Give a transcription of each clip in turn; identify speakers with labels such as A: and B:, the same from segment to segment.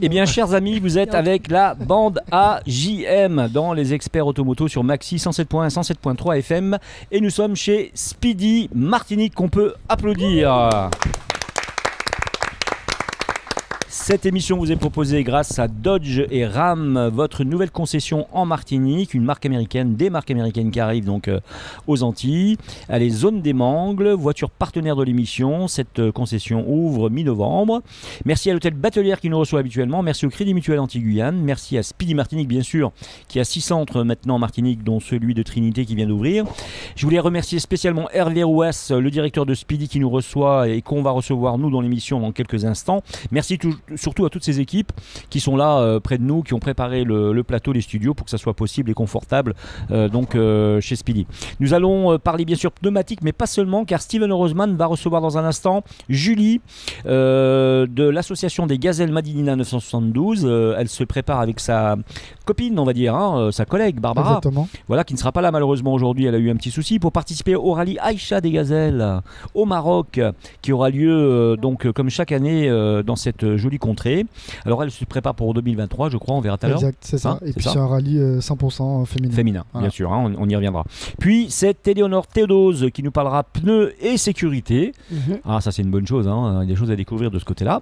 A: Eh bien, chers amis, vous êtes avec la bande AJM dans les experts automoto sur Maxi 107.1, 107.3 FM. Et nous sommes chez Speedy Martinique, qu'on peut applaudir. Cette émission vous est proposée grâce à Dodge et Ram, votre nouvelle concession en Martinique, une marque américaine, des marques américaines qui arrivent donc aux Antilles. Elle est zone des Mangles, voiture partenaire de l'émission. Cette concession ouvre mi-novembre. Merci à l'hôtel Batelière qui nous reçoit habituellement. Merci au Crédit Mutuel Anti-Guyane. Merci à Speedy Martinique, bien sûr, qui a 6 centres maintenant en Martinique, dont celui de Trinité qui vient d'ouvrir. Je voulais remercier spécialement Hervé Rouas, le directeur de Speedy qui nous reçoit et qu'on va recevoir nous dans l'émission dans quelques instants. Merci surtout à toutes ces équipes qui sont là près de nous, qui ont préparé le plateau, les studios pour que ça soit possible et confortable chez Speedy. Nous allons parler bien sûr pneumatique, mais pas seulement, car Steven Roseman va recevoir dans un instant Julie de l'association des Gazelles Madinina 972. Elle se prépare avec sa copine, on va dire, sa collègue Barbara.
B: Exactement.
A: Voilà, qui ne sera pas là malheureusement aujourd'hui, elle a eu un petit souci, pour participer au rallye Aïcha des Gazelles au Maroc, qui aura lieu donc comme chaque année dans cette jolie contrée. Alors elle se prépare pour 2023, je crois, on verra tout à l'heure.
B: Exact, c'est ça. Et puis c'est un rallye 100% féminin.
A: Féminin, voilà. Bien sûr, on y reviendra. Puis c'est Éléonore Théodose qui nous parlera pneus et sécurité. Ah, ça c'est une bonne chose, il y a des choses à découvrir de ce côté-là.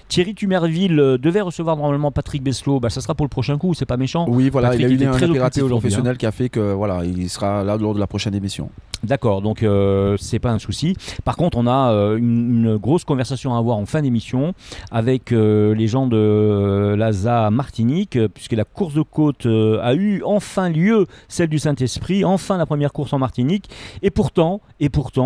A: Thierry Tumerville devait recevoir normalement Patrick Besselot, ça sera pour le prochain coup, c'est pas méchant.
C: Oui, voilà,
A: Patrick,
C: il a eu un impératif
A: professionnel
C: qui a fait que voilà, il sera là lors de la prochaine émission.
A: D'accord, donc c'est pas un souci. Par contre, on a une grosse conversation à avoir en fin d'émission avec les gens de l'ASA Martinique, puisque la course de côte a eu enfin lieu, celle du Saint-Esprit, enfin la première course en Martinique, et pourtant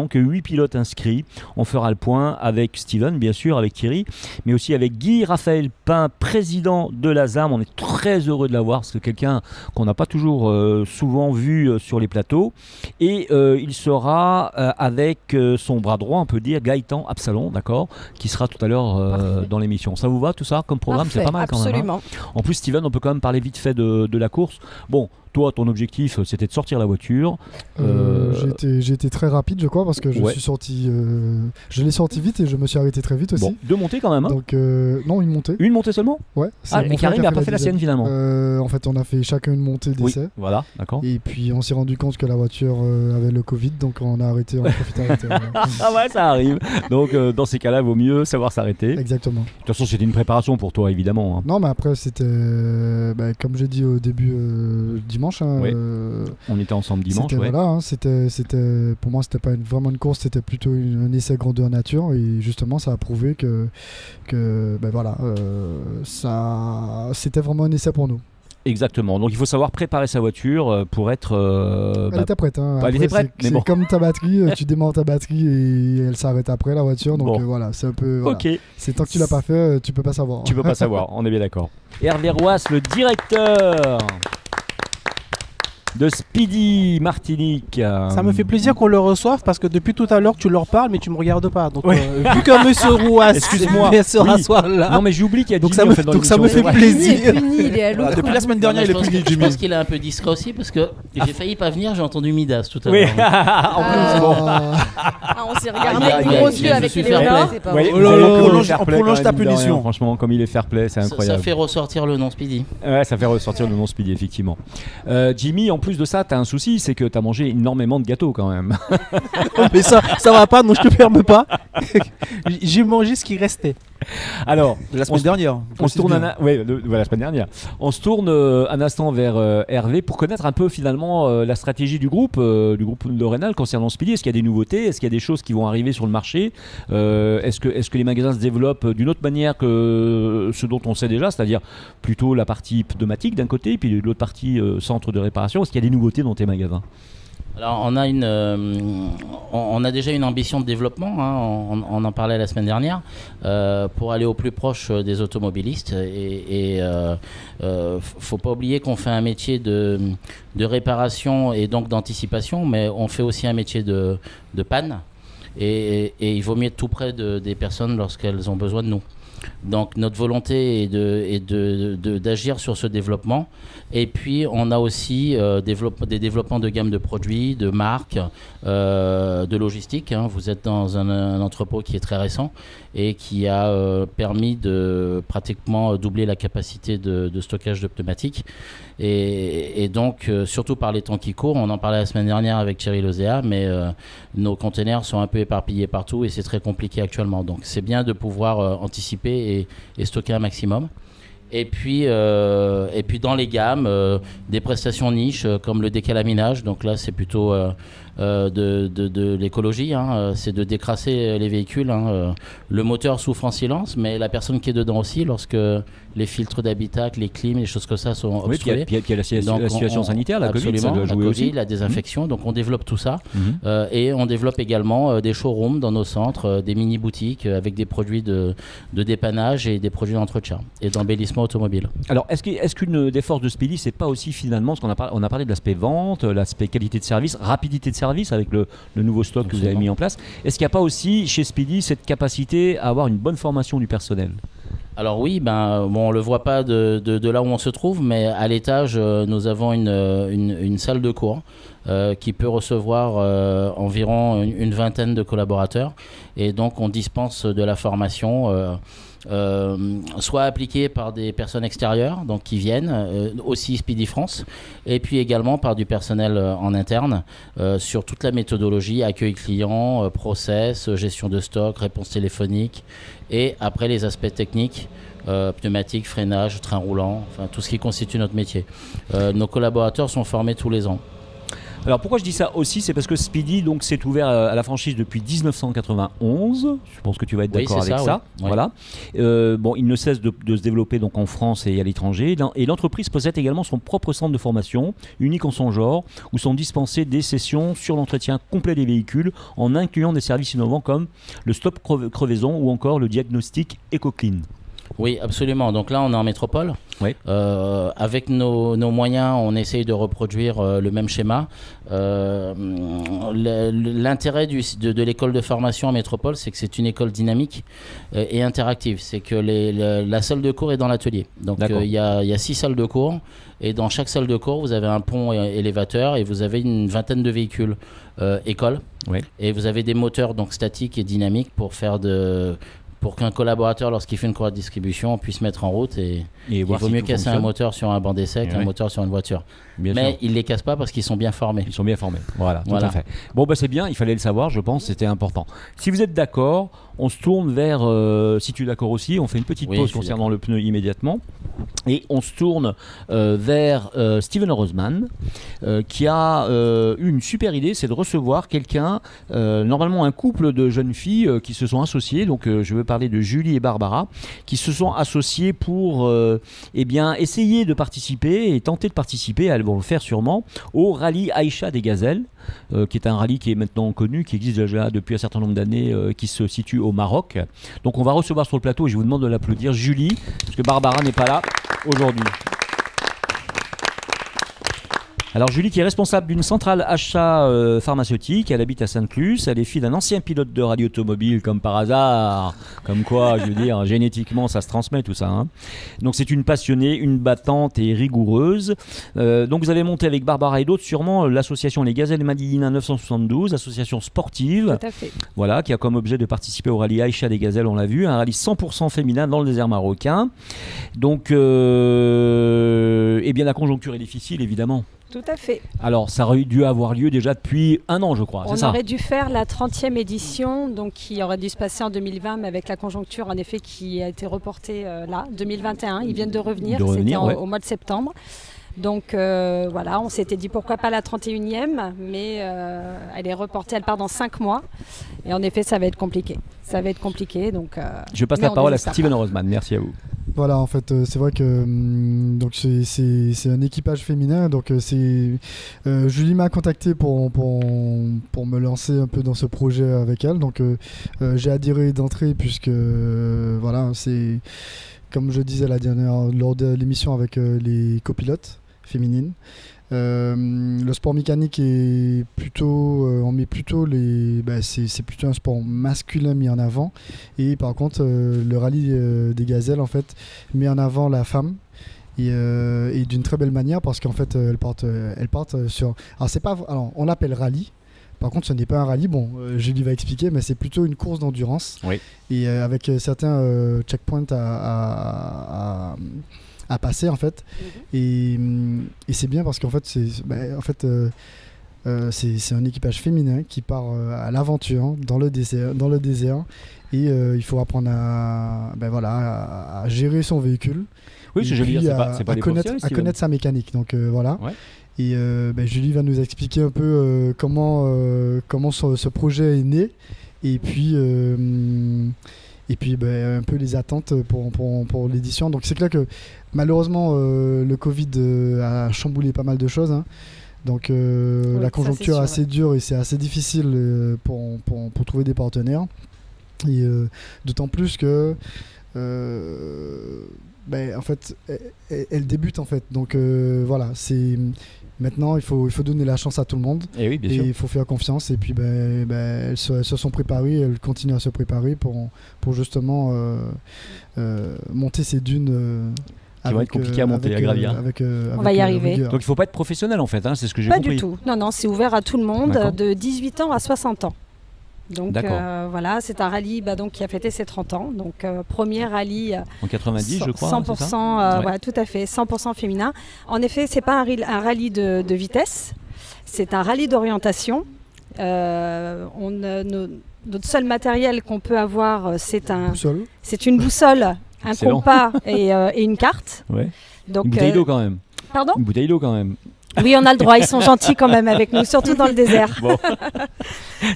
A: que 8 pilotes inscrits. On fera le point avec Steven, bien sûr, avec Thierry, mais aussi avec Guy Raphaël Pin, président de l'ASAM. On est très heureux de l'avoir, parce que quelqu'un qu'on n'a pas toujours souvent vu sur les plateaux, et il sera avec son bras droit, on peut dire, Gaëtan Absalon, d'accord, qui sera tout à l'heure dans l'émission. Ça vous va tout ça comme programme? C'est pas mal quand même.
D: Absolument.
A: En plus, Steven, on peut quand même parler vite fait de la course. Bon, toi, ton objectif, c'était de sortir la voiture.
B: J'ai été très rapide, je crois, parce que je suis sorti. Je l'ai sorti vite et je me suis arrêté très vite aussi.
A: Bon, 2 montées quand même.
B: Donc, non, une montée.
A: Une montée seulement?
B: Ouais.
A: Et Karim n'a pas fait la sienne finalement.
B: En fait, on a fait chacun une montée d'essai.
A: Oui, voilà, d'accord.
B: Et puis, on s'est rendu compte que la voiture avait le Covid, donc on a arrêté, on a profité d'arrêter.
A: Ah ouais, ça arrive. Donc, dans ces cas-là, il vaut mieux savoir s'arrêter.
B: Exactement.
A: De toute façon, c'était une préparation pour toi, évidemment.
B: Non, mais après, c'était, comme j'ai dit au début dimanche.
A: On était ensemble dimanche.
B: Voilà, pour moi, c'était pas vraiment une course, c'était plutôt un essai grandeur nature. Et justement, ça a prouvé que c'était vraiment un essai pour nous.
A: Exactement. Donc il faut savoir préparer sa voiture pour être.
B: Elle était prête.
A: Elle était prête.
B: C'est comme ta batterie, tu démarres ta batterie et elle s'arrête après la voiture. Donc voilà, c'est un peu. Voilà.
A: Ok.
B: C'est tant que tu l'as pas fait, tu peux pas savoir.
A: Tu peux pas savoir. On est bien d'accord. Hervé Rouas, le directeur de Speedy Martinique.
E: Ça me fait plaisir qu'on le reçoive parce que depuis tout à l'heure tu leur parles mais tu me regardes pas. Donc vu que Monsieur Rouas se rasseoir là.
A: Non mais j'oublie qu'il y a
E: donc
A: Jimmy
E: ça me fait plaisir.
C: Depuis la semaine dernière il est puni.
F: Je pense qu'il est un peu discret aussi parce que j'ai failli pas venir, j'ai entendu Midas tout à l'heure.
A: Oui. En plus bon.
D: On s'est regardé avec gros yeux avec Éléonore.
C: On prolonge ta punition.
A: Franchement, comme il est fair play, c'est incroyable.
F: Ça fait ressortir le nom Speedy.
A: Ouais, ça fait ressortir le nom Speedy effectivement. Jimmy, en plus de ça, t'as un souci, c'est que t'as mangé énormément de gâteaux quand même.
E: Mais ça va pas, non, je te permets pas. J'ai mangé ce qui restait.
A: Alors,
C: la semaine dernière.
A: On se tourne la semaine dernière. On se tourne un instant vers Hervé pour connaître un peu finalement la stratégie du groupe de Rénal concernant Speedy. Est-ce qu'il y a des nouveautés? Est-ce qu'il y a des choses qui vont arriver sur le marché? Est-ce que les magasins se développent d'une autre manière que ce dont on sait déjà, c'est-à-dire plutôt la partie pneumatique d'un côté, puis l'autre partie centre de réparation? Est-ce qu'il y a des nouveautés dans tes magasins?
F: Alors on a déjà une ambition de développement, on en parlait la semaine dernière, pour aller au plus proche des automobilistes et faut pas oublier qu'on fait un métier de réparation et donc d'anticipation, mais on fait aussi un métier de panne et il vaut mieux être tout près des personnes lorsqu'elles ont besoin de nous. Donc notre volonté est d'agir sur ce développement. Et puis on a aussi des développements de gamme de produits, de marques, de logistique. Vous êtes dans un entrepôt qui est très récent et qui a permis de pratiquement doubler la capacité de stockage de pneumatiques. Et donc, surtout par les temps qui courent, on en parlait la semaine dernière avec Thierry Lozéa, mais nos containers sont un peu éparpillés partout et c'est très compliqué actuellement. Donc c'est bien de pouvoir anticiper et stocker un maximum. Et puis dans les gammes, des prestations niches comme le décalaminage. Donc là, c'est plutôt de l'écologie. C'est de décrasser les véhicules. Le moteur souffre en silence, mais la personne qui est dedans aussi, lorsque les filtres d'habitacle, les clims, les choses comme ça sont obstruées.
A: Puis il y a la situation sanitaire, la Covid, ça doit jouer aussi.
F: La désinfection. Donc on développe tout ça. Et on développe également des showrooms dans nos centres, des mini-boutiques avec des produits de dépannage et des produits d'entretien et d'embellissement automobile.
A: Alors, est-ce qu'une des forces de Speedy, c'est pas aussi finalement, ce qu'on on a parlé de l'aspect vente, l'aspect qualité de service, rapidité de service avec le nouveau stock que vous avez mis en place. Est-ce qu'il n'y a pas aussi chez Speedy cette capacité à avoir une bonne formation du personnel ?
F: Alors oui, on ne le voit pas de là où on se trouve, mais à l'étage, nous avons une salle de cours qui peut recevoir environ une vingtaine de collaborateurs. Et donc, on dispense de la formation soit appliquée par des personnes extérieures, donc qui viennent, aussi Speedy France, et puis également par du personnel en interne sur toute la méthodologie, accueil client, process, gestion de stock, réponse téléphonique, et après les aspects techniques, pneumatique, freinage, train roulant, enfin tout ce qui constitue notre métier. Nos collaborateurs sont formés tous les ans.
A: Alors pourquoi je dis ça aussi, c'est parce que Speedy donc s'est ouvert à la franchise depuis 1991. Je pense que tu vas être d'accord avec ça.
F: Oui.
A: Voilà. Il ne cesse de se développer donc en France et à l'étranger. Et l'entreprise possède également son propre centre de formation, unique en son genre, où sont dispensées des sessions sur l'entretien complet des véhicules, en incluant des services innovants comme le stop crevaison ou encore le diagnostic EcoClean.
F: Oui, absolument. Donc là, on est en métropole.
A: Oui.
F: Avec nos moyens, on essaye de reproduire le même schéma. L'intérêt de l'école de formation en métropole, c'est que c'est une école dynamique et interactive. C'est que la salle de cours est dans l'atelier. Donc il y a 6 salles de cours. Et dans chaque salle de cours, vous avez un pont élévateur et vous avez une vingtaine de véhicules école. Oui. Et vous avez des moteurs donc statiques et dynamiques pour qu'un collaborateur, lorsqu'il fait une courroie de distribution, puisse mettre en route et il vaut mieux casser un moteur sur un banc d'essai qu'un moteur sur une voiture. Mais il ne les casse pas parce qu'ils sont bien formés.
A: Ils sont bien formés, voilà. Tout à fait. Bon, c'est bien, il fallait le savoir, je pense, c'était important. Si vous êtes d'accord, on se tourne vers, si tu es d'accord aussi, on fait une petite pause concernant le pneu immédiatement. Et on se tourne vers Steven Roseman, qui a eu une super idée, c'est de recevoir quelqu'un, normalement un couple de jeunes filles qui se sont associées, donc je veux parler de Julie et Barbara, qui se sont associées pour essayer de participer et tenter de participer, elles vont le faire sûrement, au rallye Aïcha des Gazelles, qui est un rallye qui est maintenant connu, qui existe déjà depuis un certain nombre d'années, qui se situe au Maroc. Donc on va recevoir sur le plateau, et je vous demande de l'applaudir, Julie, parce que Barbara n'est pas là aujourd'hui. Alors Julie qui est responsable d'une centrale achat pharmaceutique, elle habite à Sainte-Luce, elle est fille d'un ancien pilote de rallye automobile comme par hasard, comme quoi je veux dire génétiquement ça se transmet tout ça. Hein. Donc c'est une passionnée, une battante et rigoureuse. Donc vous avez monté avec Barbara et d'autres sûrement l'association Les Gazelles Madinina 972, association sportive.
D: Tout à fait.
A: Voilà, qui a comme objet de participer au rallye Aïcha des Gazelles, on l'a vu, un rallye 100% féminin dans le désert marocain. Donc la conjoncture est difficile évidemment.
D: Tout à fait.
A: Alors, ça aurait dû avoir lieu déjà depuis 1 an, je crois.
D: On aurait dû faire la 30e édition, donc qui aurait dû se passer en 2020, mais avec la conjoncture, en effet, qui a été reportée 2021. Ils viennent de revenir, c'était au mois de septembre. Donc on s'était dit pourquoi pas la 31e, mais elle est reportée, elle part dans 5 mois. Et en effet, ça va être compliqué. Donc,
A: je passe la parole à Steven Roseman, merci à vous.
B: Voilà, en fait, c'est vrai que donc c'est un équipage féminin. Donc Julie m'a contacté pour me lancer un peu dans ce projet avec elle. Donc j'ai adhéré d'entrée puisque c'est comme je disais lors de l'émission avec les copilotes féminines. Le sport mécanique est plutôt, on met plutôt c'est plutôt un sport masculin mis en avant. Et par contre, le rallye des gazelles en fait met en avant la femme. Et d'une très belle manière parce qu'en fait elles partent sur. Alors on l'appelle rallye. Par contre, ce n'est pas un rallye. Bon, Julie va expliquer, mais c'est plutôt une course d'endurance. Oui. Et avec certains checkpoints à passer en fait. Et c'est bien parce qu'en fait c'est un équipage féminin qui part à l'aventure dans le désert. Et il faut apprendre à gérer son véhicule. Oui, je veux dire, c'est pas à connaître sa mécanique. Donc voilà. Ouais. Et Julie va nous expliquer un peu comment ce projet est né. Et puis un peu les attentes pour l'édition. Donc c'est clair que malheureusement le Covid a chamboulé pas mal de choses. Hein. Donc la conjoncture est assez dure et c'est assez difficile pour trouver des partenaires. Et d'autant plus que en fait elle débute en fait. Donc voilà, c'est maintenant il faut donner la chance à tout le monde. Et oui, bien sûr. Il faut faire confiance. Et puis elles se sont préparées, elles continuent à se préparer pour justement monter ces dunes.
A: Qui vont être compliqué à monter, à gravir.
D: On va y arriver.
A: Donc il ne faut pas être professionnel en fait, hein, c'est ce que j'ai compris.
D: Pas du tout. Non, c'est ouvert à tout le monde. D'accord. De 18 ans à 60 ans. Donc voilà, c'est un rallye qui a fêté ses 30 ans. Donc premier rallye
A: en 90 je crois.
D: 100%, voilà, tout à fait, 100% féminin. En effet, c'est pas un rallye de vitesse, c'est un rallye d'orientation. Notre seul matériel qu'on peut avoir, c'est une boussole, un compas et une carte. Ouais. Donc,
A: une bouteille d'eau quand même.
D: Pardon ?
A: Une bouteille d'eau quand même.
D: Oui, on a le droit, ils sont gentils quand même avec nous, surtout dans le désert. Bon.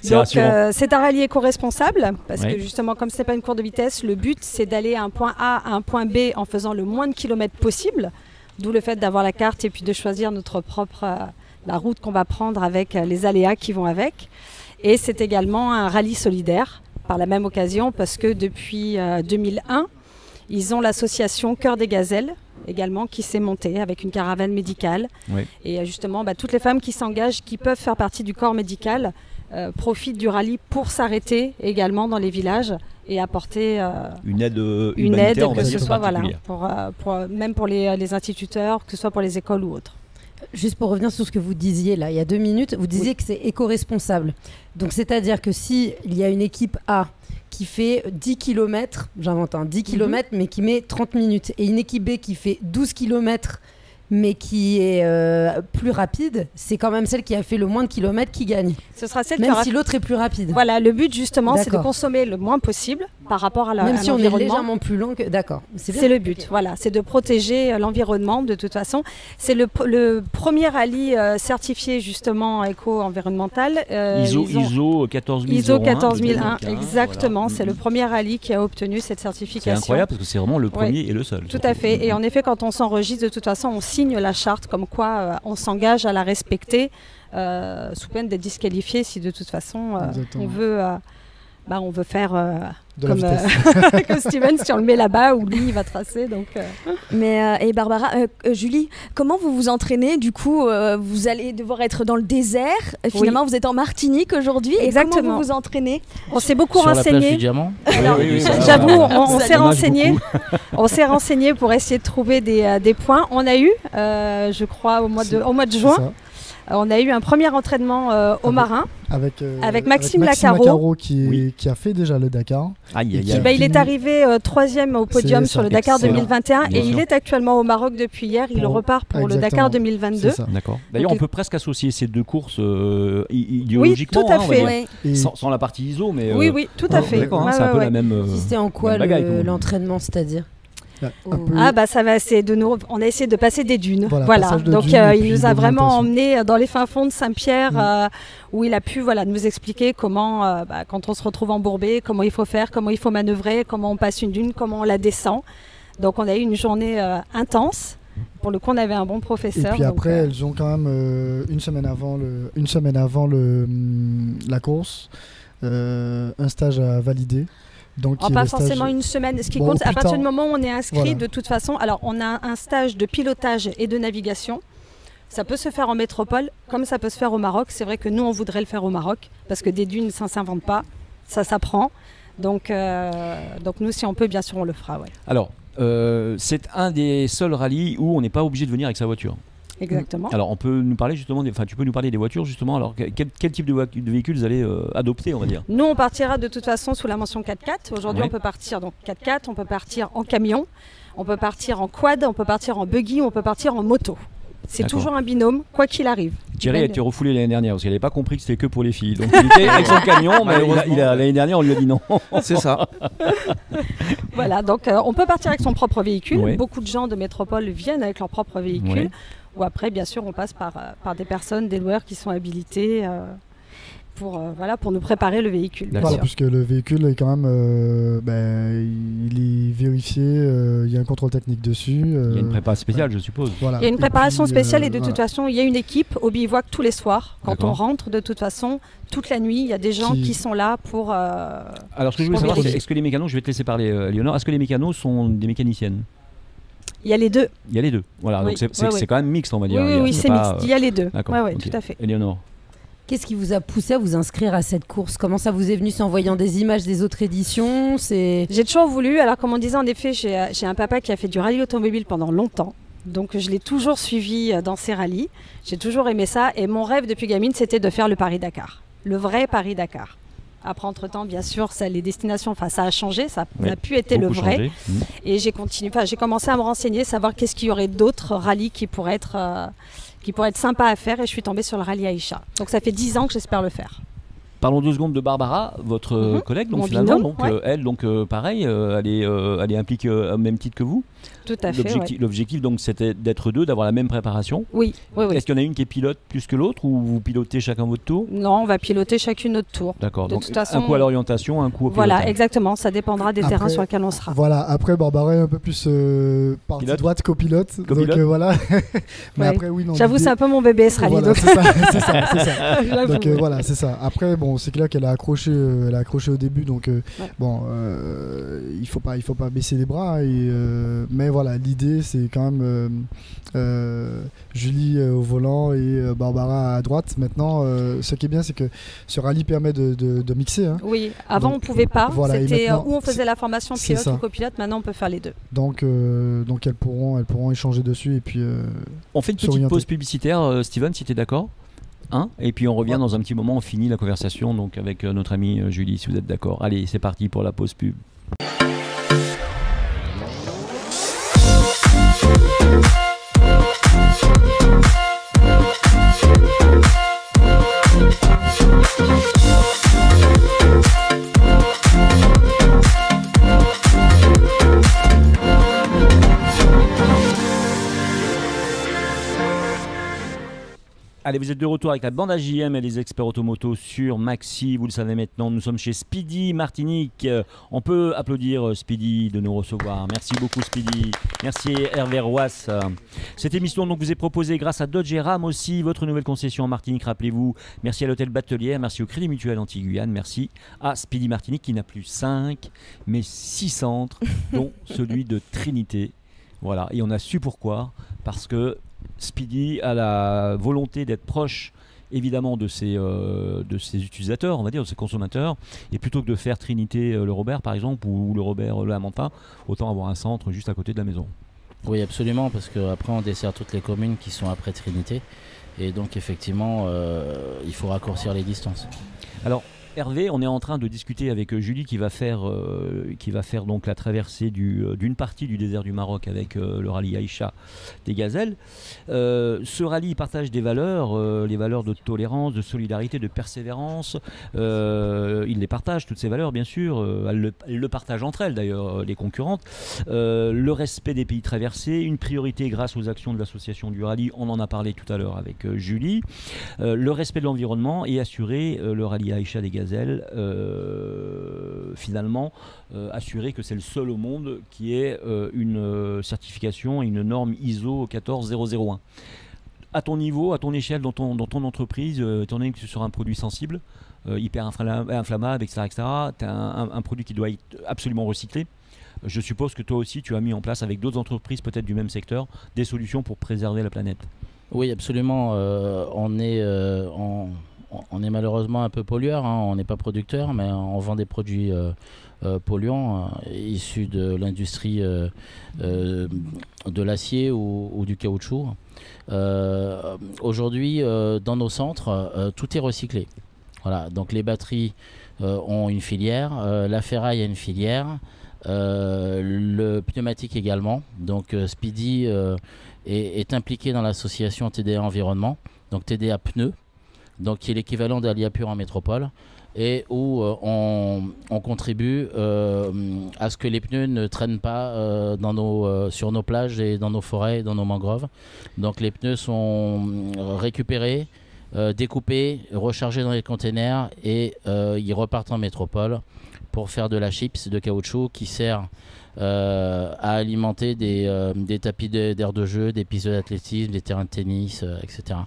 D: Donc c'est un rallye éco-responsable, parce que justement, comme ce n'est pas une course de vitesse, le but c'est d'aller à un point A à un point B en faisant le moins de kilomètres possible, d'où le fait d'avoir la carte et puis de choisir notre propre la route qu'on va prendre avec les aléas qui vont avec. Et c'est également un rallye solidaire, par la même occasion, parce que depuis 2001, ils ont l'association Cœur des Gazelles, également, qui s'est montée avec une caravane médicale. Oui. Et justement, toutes les femmes qui s'engagent, qui peuvent faire partie du corps médical, profitent du rallye pour s'arrêter également dans les villages et apporter
A: une aide humanitaire,
D: que ce soit même pour les instituteurs, que ce soit pour les écoles ou autres.
G: Juste pour revenir sur ce que vous disiez là, il y a 2 minutes, vous disiez que c'est éco-responsable. Donc c'est-à-dire que s'il y a une équipe A qui fait 10 km, j'invente 10 km, mais qui met 30 minutes, et une équipe B qui fait 12 km, mais qui est plus rapide, c'est quand même celle qui a fait le moins de kilomètres qui gagne.
D: Ce sera celle
G: même si l'autre est plus rapide.
D: Voilà, le but justement, c'est de consommer le moins possible par rapport à
G: même si on est légèrement plus long que... D'accord.
D: C'est le but, voilà, c'est de protéger l'environnement de toute façon. C'est le premier rallye certifié justement éco-environnemental.
A: ISO 14001.
D: ISO 14001, exactement. Voilà. C'est le premier rallye qui a obtenu cette certification.
A: C'est incroyable parce que c'est vraiment le premier et le seul.
D: Tout à fait. Et en effet, quand on s'enregistre, de toute façon, on signe la charte comme quoi on s'engage à la respecter sous peine d'être disqualifié si de toute façon on veut faire comme Steven, si on le met là-bas où lui il va tracer. Donc,
H: Mais et Barbara, Julie, comment vous vous entraînez du coup vous allez devoir être dans le désert. Finalement, vous êtes en Martinique aujourd'hui. Exactement. Et comment vous vous entraînez?
D: On s'est beaucoup renseigné.
F: Sur la plage du Diamant.
D: J'avoue, on s'est renseigné. On s'est renseigné pour essayer de trouver des points. On a eu, je crois, au mois de juin. On a eu un premier entraînement au Marin avec Maxime Lacaro
B: qui a fait déjà le Dakar.
D: Il est arrivé 3e au podium sur le Dakar 2021 et il est actuellement au Maroc depuis hier. Il repart pour le Dakar 2022.
A: D'accord. D'ailleurs, on peut presque associer ces deux courses idéologiquement.
D: Oui, tout à fait.
A: Sans la partie ISO, mais
D: oui, tout à fait.
A: D'accord, c'est un peu la même.
G: C'était en quoi l'entraînement, c'est-à-dire?
D: On a essayé de passer des dunes. Voilà. Donc il nous a vraiment emmenés dans les fins fonds de Saint-Pierre où il a pu nous expliquer comment, quand on se retrouve embourbé, comment il faut faire, comment il faut manœuvrer, comment on passe une dune, comment on la descend. Donc on a eu une journée intense. Pour le coup, on avait un bon professeur.
B: Et puis après, elles ont quand même une semaine avant la course, un stage à valider. Donc,
D: pas forcément une semaine. Ce qui compte, à partir du moment où on est inscrit, de toute façon, alors on a un stage de pilotage et de navigation. Ça peut se faire en métropole, comme ça peut se faire au Maroc. C'est vrai que nous, on voudrait le faire au Maroc, parce que des dunes, ça ne s'invente pas, ça s'apprend. Donc nous, si on peut, bien sûr, on le fera. Ouais.
A: Alors, c'est un des seuls rallyes où on n'est pas obligé de venir avec sa voiture.
D: Exactement.
A: Alors, on peut nous parler justement, tu peux nous parler des voitures justement. Alors, quel type de véhicule vous allez adopter, on va dire?
D: Nous, on partira de toute façon sous la mention 4x4. Aujourd'hui, on peut partir donc 4x4, on peut partir en camion, on peut partir en quad, on peut partir en buggy, on peut partir en moto. C'est toujours un binôme, quoi qu'il arrive.
A: Thierry a été refoulé l'année dernière parce qu'elle n'avait pas compris que c'était que pour les filles. Donc il était avec son camion, mais l'année dernière on lui a dit non.
C: C'est ça.
D: Voilà, donc on peut partir avec son propre véhicule. Oui. Beaucoup de gens de métropole viennent avec leur propre véhicule. Oui. Ou après, bien sûr, on passe par des personnes, des loueurs qui sont habilités pour nous préparer le véhicule.
B: Voilà, puisque le véhicule est quand même, il est vérifié, il y a un contrôle technique dessus.
A: Il y a une prépa spéciale, je suppose.
D: Voilà. Il y a une préparation spéciale et de toute façon, il y a une équipe au bivouac tous les soirs. Quand on rentre, de toute façon, toute la nuit, il y a des gens qui sont là pour...
A: Alors, ce que je voulais savoir, c'est est-ce que les mécanos, je vais te laisser parler, Léonore, est-ce que les mécanos sont des mécaniciennes?
D: Il y a les deux.
A: Il y a les deux. Voilà, donc c'est quand même mixte, on va dire.
D: Oui, c'est mixte. Il y a les deux.
A: D'accord.
D: Oui, tout à fait.
A: Léonore.
G: Qu'est-ce qui vous a poussé à vous inscrire à cette course? Comment ça vous est venu? C'est en voyant des images des autres éditions? J'ai
D: toujours voulu. Alors, comme on disait, en effet, j'ai un papa qui a fait du rallye automobile pendant longtemps. Donc, je l'ai toujours suivi dans ses rallyes. J'ai toujours aimé ça. Et mon rêve depuis gamine, c'était de faire le Paris-Dakar. Le vrai Paris-Dakar. Après, entre-temps, bien sûr, les destinations, ça a changé, ça n'a plus été le vrai. Et j'ai commencé à me renseigner, savoir qu'est-ce qu'il y aurait d'autres rallyes qui pourraient être sympas à faire. Et je suis tombée sur le rallye Aïcha. Donc ça fait 10 ans que j'espère le faire.
A: Parlons 2 secondes de Barbara, votre collègue, donc finalement, binôme, elle, pareil, elle est impliquée au même titre que vous.
D: Tout à fait.
A: L'objectif, donc, c'était d'être deux, d'avoir la même préparation.
D: Oui.
A: Est-ce qu'il y en a une qui est pilote plus que l'autre ou vous pilotez chacun votre tour?
D: Non, on va piloter chacune notre tour.
A: D'accord. Donc, un coup à l'orientation, un coup au pilotage.
D: Voilà, exactement. Ça dépendra des terrains sur lesquels on sera.
B: Voilà. Après, Barbara est un peu plus partie droite copilote. Donc voilà. Mais après, oui, non.
D: J'avoue, c'est un peu mon bébé ce rallye.
B: Voilà, c'est ça. Donc voilà, c'est ça. Après, bon, c'est clair qu'elle a accroché au début, donc il faut pas baisser les bras. Mais voilà, l'idée c'est quand même Julie au volant et Barbara à droite. Maintenant, ce qui est bien, c'est que ce rallye permet de mixer. Hein.
D: Oui, avant on pouvait pas. Voilà, c'était où on faisait la formation pilote ou copilote. Maintenant, on peut faire les deux.
B: Donc elles pourront échanger dessus et puis.
A: On fait une petite pause publicitaire, Steven, si tu es d'accord. Et puis on revient dans un petit moment, on finit la conversation donc avec notre amie Julie, si vous êtes d'accord. Allez, c'est parti pour la pause pub. Allez, vous êtes de retour avec la bande AJM et les experts automoto sur Maxi. Vous le savez maintenant, nous sommes chez Speedy Martinique. On peut applaudir Speedy de nous recevoir. Merci beaucoup Speedy. Merci Hervé Roas. Cette émission donc vous est proposée grâce à Dodge et Ram aussi, votre nouvelle concession en Martinique, rappelez-vous. Merci à l'hôtel Batelière, merci au Crédit Mutuel Anti-Guyane, merci à Speedy Martinique qui n'a plus 5 mais 6 centres, dont celui de Trinité. Voilà, et on a su pourquoi, parce que Speedy a la volonté d'être proche évidemment de ses utilisateurs, on va dire, de ses consommateurs, et plutôt que de faire Trinité le Robert par exemple ou le Robert le Hamantin, autant avoir un centre juste à côté de la maison.
F: Oui, absolument, parce qu'après on dessert toutes les communes qui sont après Trinité, et donc effectivement il faut raccourcir les distances.
A: Alors Hervé, on est en train de discuter avec Julie qui va faire donc la traversée d'une partie du désert du Maroc avec le rallye Aïcha des Gazelles. Ce rallye partage des valeurs, les valeurs de tolérance, de solidarité, de persévérance. Il les partage, toutes ces valeurs bien sûr. Elles le partagent entre elles d'ailleurs, les concurrentes. Le respect des pays traversés, une priorité grâce aux actions de l'association du rallye, on en a parlé tout à l'heure avec Julie. Le respect de l'environnement et assurer le rallye Aïcha des Gazelles. Finalement assurer que c'est le seul au monde qui ait une certification et une norme ISO 14001. À ton niveau, à ton échelle, dans ton entreprise, étant donné que tu es sur un produit sensible, hyper inflammable, etc., tu as un produit qui doit être absolument recyclé. Je suppose que toi aussi tu as mis en place avec d'autres entreprises peut-être du même secteur des solutions pour préserver la planète.
F: Oui, absolument. On est malheureusement un peu pollueur. On n'est pas producteur, mais on vend des produits polluants issus de l'industrie de l'acier ou du caoutchouc. Aujourd'hui, dans nos centres, tout est recyclé. Voilà, donc les batteries ont une filière, la ferraille a une filière, le pneumatique également. Donc Speedy est impliqué dans l'association TDA Environnement, donc TDA Pneus, donc qui est l'équivalent d'Alia Pure en métropole, et où on contribue à ce que les pneus ne traînent pas sur nos plages et dans nos forêts et dans nos mangroves. Donc les pneus sont récupérés, découpés, rechargés dans les containers et ils repartent en métropole pour faire de la chips de caoutchouc qui sert à alimenter des tapis d'air de jeu, des pistes d'athlétisme, des terrains de tennis, etc.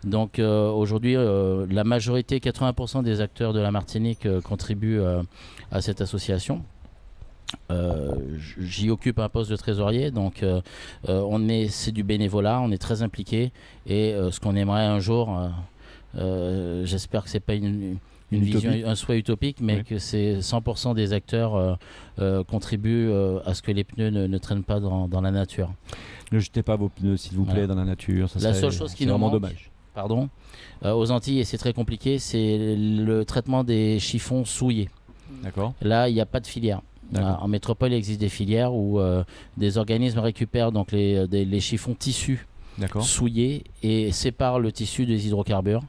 F: Donc aujourd'hui, la majorité, 80% des acteurs de la Martinique contribuent à cette association. J'y occupe un poste de trésorier, donc c'est du bénévolat, on est très impliqué et ce qu'on aimerait un jour, j'espère que c'est pas une vision, un souhait utopique, mais que c'est 100% des acteurs contribuent à ce que les pneus ne traînent pas dans la nature.
A: Ne jetez pas vos pneus, s'il vous plaît, dans la nature.
F: La seule chose qui nous manque, dommage. Pardon, aux Antilles, et c'est très compliqué, c'est le traitement des chiffons souillés.
A: D'accord.
F: Là, il n'y a pas de filière. En métropole, il existe des filières où des organismes récupèrent donc les chiffons tissus souillés et séparent le tissu des hydrocarbures.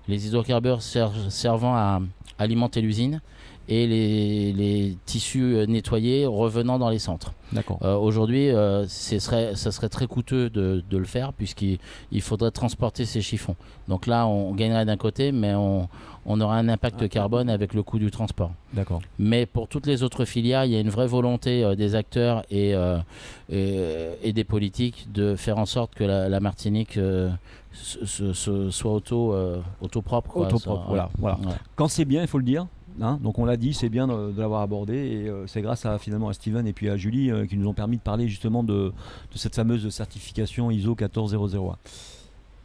F: Les hydrocarbures servant à alimenter l'usine et les tissus nettoyés revenant dans les centres. Aujourd'hui, ça serait très coûteux de le faire puisqu'il faudrait transporter ces chiffons. Donc là, on gagnerait d'un côté, mais on aura un impact carbone avec le coût du transport. Mais pour toutes les autres filières, il y a une vraie volonté des acteurs et des politiques de faire en sorte que la Martinique soit auto-propre.
A: Voilà. Quand c'est bien, il faut le dire. Donc on l'a dit, c'est bien de l'avoir abordé et c'est grâce finalement à Steven et puis à Julie qui nous ont permis de parler justement de cette fameuse certification ISO 14001.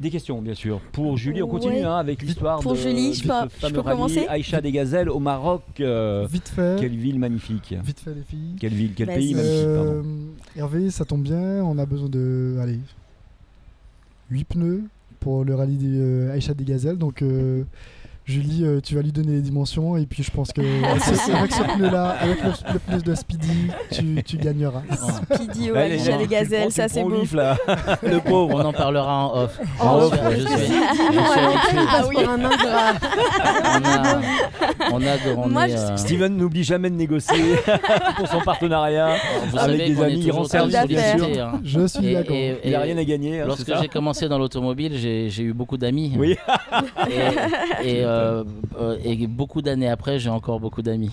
A: Des questions bien sûr. Pour Julie, on continue avec l'histoire de
H: Julie,
A: ce fameux rallye Aïcha des Gazelles au Maroc.
B: Vite fait.
A: Quelle ville magnifique.
B: Vite fait les filles.
A: Quelle pays magnifique, pardon.
B: Hervé, ça tombe bien, on a besoin de 8 pneus pour le rallye des Aïcha des Gazelles, donc Julie, tu vas lui donner les dimensions et puis je pense que avec ce pneu-là, avec le pneu de Speedy, tu gagneras.
H: Speedy au Aïcha des Gazelles, ça c'est beau.
F: Le pauvre, on en parlera en off.
A: Steven n'oublie jamais de négocier pour son partenariat avec des amis. Il rend service, bien sûr.
B: Je suis d'accord.
A: Il n'a rien à gagner.
F: Lorsque j'ai commencé dans l'automobile, j'ai eu beaucoup d'amis.
A: Oui.
F: Et beaucoup d'années après, j'ai encore beaucoup d'amis.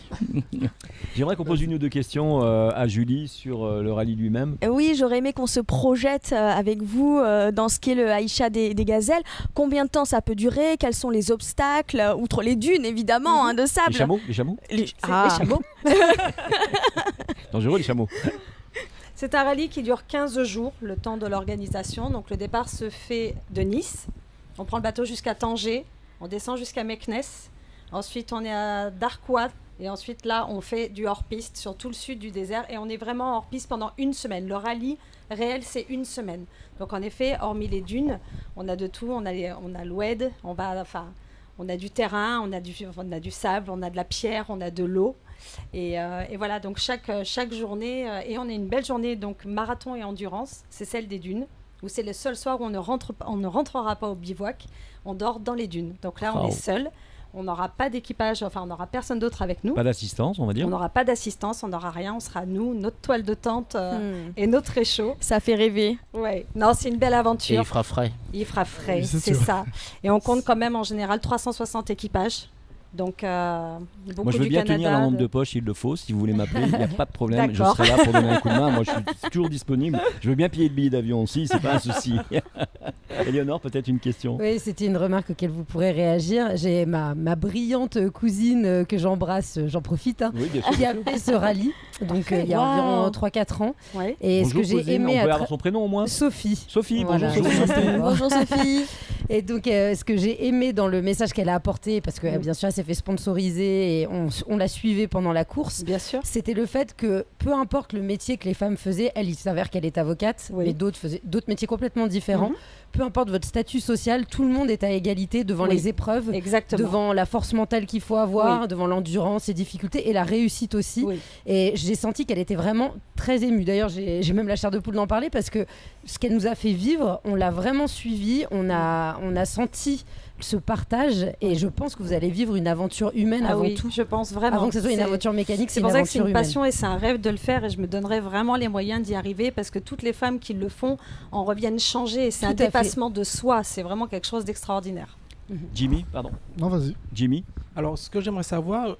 A: J'aimerais qu'on pose une ou deux questions à Julie sur le rallye lui-même.
H: Oui, j'aurais aimé qu'on se projette avec vous dans ce qu'est le Aïcha des Gazelles. Combien de temps ça peut durer? Quels sont les obstacles? Outre les dunes, évidemment, de sable.
A: Les chameaux
H: Les chameaux.
A: Dangereux, les chameaux.
D: C'est un rallye qui dure 15 jours, le temps de l'organisation. Donc le départ se fait de Nice. On prend le bateau jusqu'à Tanger. On descend jusqu'à Meknes, ensuite on est à Darkwa et ensuite là on fait du hors-piste sur tout le sud du désert et on est vraiment hors-piste pendant une semaine. Le rallye réel c'est une semaine. Donc en effet, hormis les dunes, on a de tout, on a l'oued, on a du terrain, on a du sable, on a de la pierre, on a de l'eau. Et voilà, donc chaque journée, et on a une belle journée, donc marathon et endurance, c'est celle des dunes, où c'est le seul soir où on ne rentrera pas au bivouac, on dort dans les dunes. Donc là, on est seul, on n'aura pas d'équipage, on n'aura personne d'autre avec nous.
A: Pas d'assistance, on va dire.
D: On n'aura pas d'assistance, on n'aura rien, on sera nous, notre toile de tente et notre réchaud.
H: Ça fait rêver.
D: Ouais, non, c'est une belle aventure.
F: Et il fera frais.
D: Il fera frais, c'est ça. Et on compte quand même en général 360 équipages. Donc, beaucoup
A: moi, je veux
D: du
A: bien
D: Canada,
A: tenir la lampe de poche s'il le faut. Si vous voulez m'appeler, il n'y a pas de problème. Je serai là pour donner un coup de main. Moi, je suis toujours disponible. Je veux bien payer le billet d'avion aussi, c'est pas un souci. Éléonore, peut-être une question.
G: Oui, c'était une remarque auquelle vous pourrez réagir. J'ai ma brillante cousine que j'embrasse, j'en profite, qui a fait ce rallye, donc il y a environ 3-4 ans. Ouais. Et
A: bonjour,
G: ce que j'ai aimé...
A: On peut avoir son prénom au moins ?
G: Sophie.
A: Sophie,
G: voilà.
A: Bonjour Sophie.
H: Bonjour Sophie.
G: Et donc, ce que j'ai aimé dans le message qu'elle a apporté, parce que bien sûr, elle s'est fait sponsoriser et on la suivait pendant la course,
D: bien sûr,
G: c'était le fait que peu importe le métier que les femmes faisaient, elle, il s'avère qu'elle est avocate, mais d'autres faisaient d'autres métiers complètement différents. Peu importe votre statut social, tout le monde est à égalité devant les épreuves, devant la force mentale qu'il faut avoir, devant l'endurance, les difficultés et la réussite aussi. Et j'ai senti qu'elle était vraiment très émue. D'ailleurs, j'ai même la chair de poule d'en parler parce que ce qu'elle nous a fait vivre, on l'a vraiment suivi, on a senti ce partage et je pense que vous allez vivre une aventure humaine avant tout.
D: Je pense vraiment.
G: Avant que ce soit une aventure mécanique,
D: c'est
G: une
D: pour ça
G: aventure
D: que c'est une
G: humaine.
D: passion et c'est un rêve de le faire et je me donnerai vraiment les moyens d'y arriver parce que toutes les femmes qui le font en reviennent changées et c'est un dépassement de soi. C'est vraiment quelque chose d'extraordinaire.
A: Jimmy, pardon.
B: Non, vas-y.
A: Jimmy.
E: Alors, ce que j'aimerais savoir...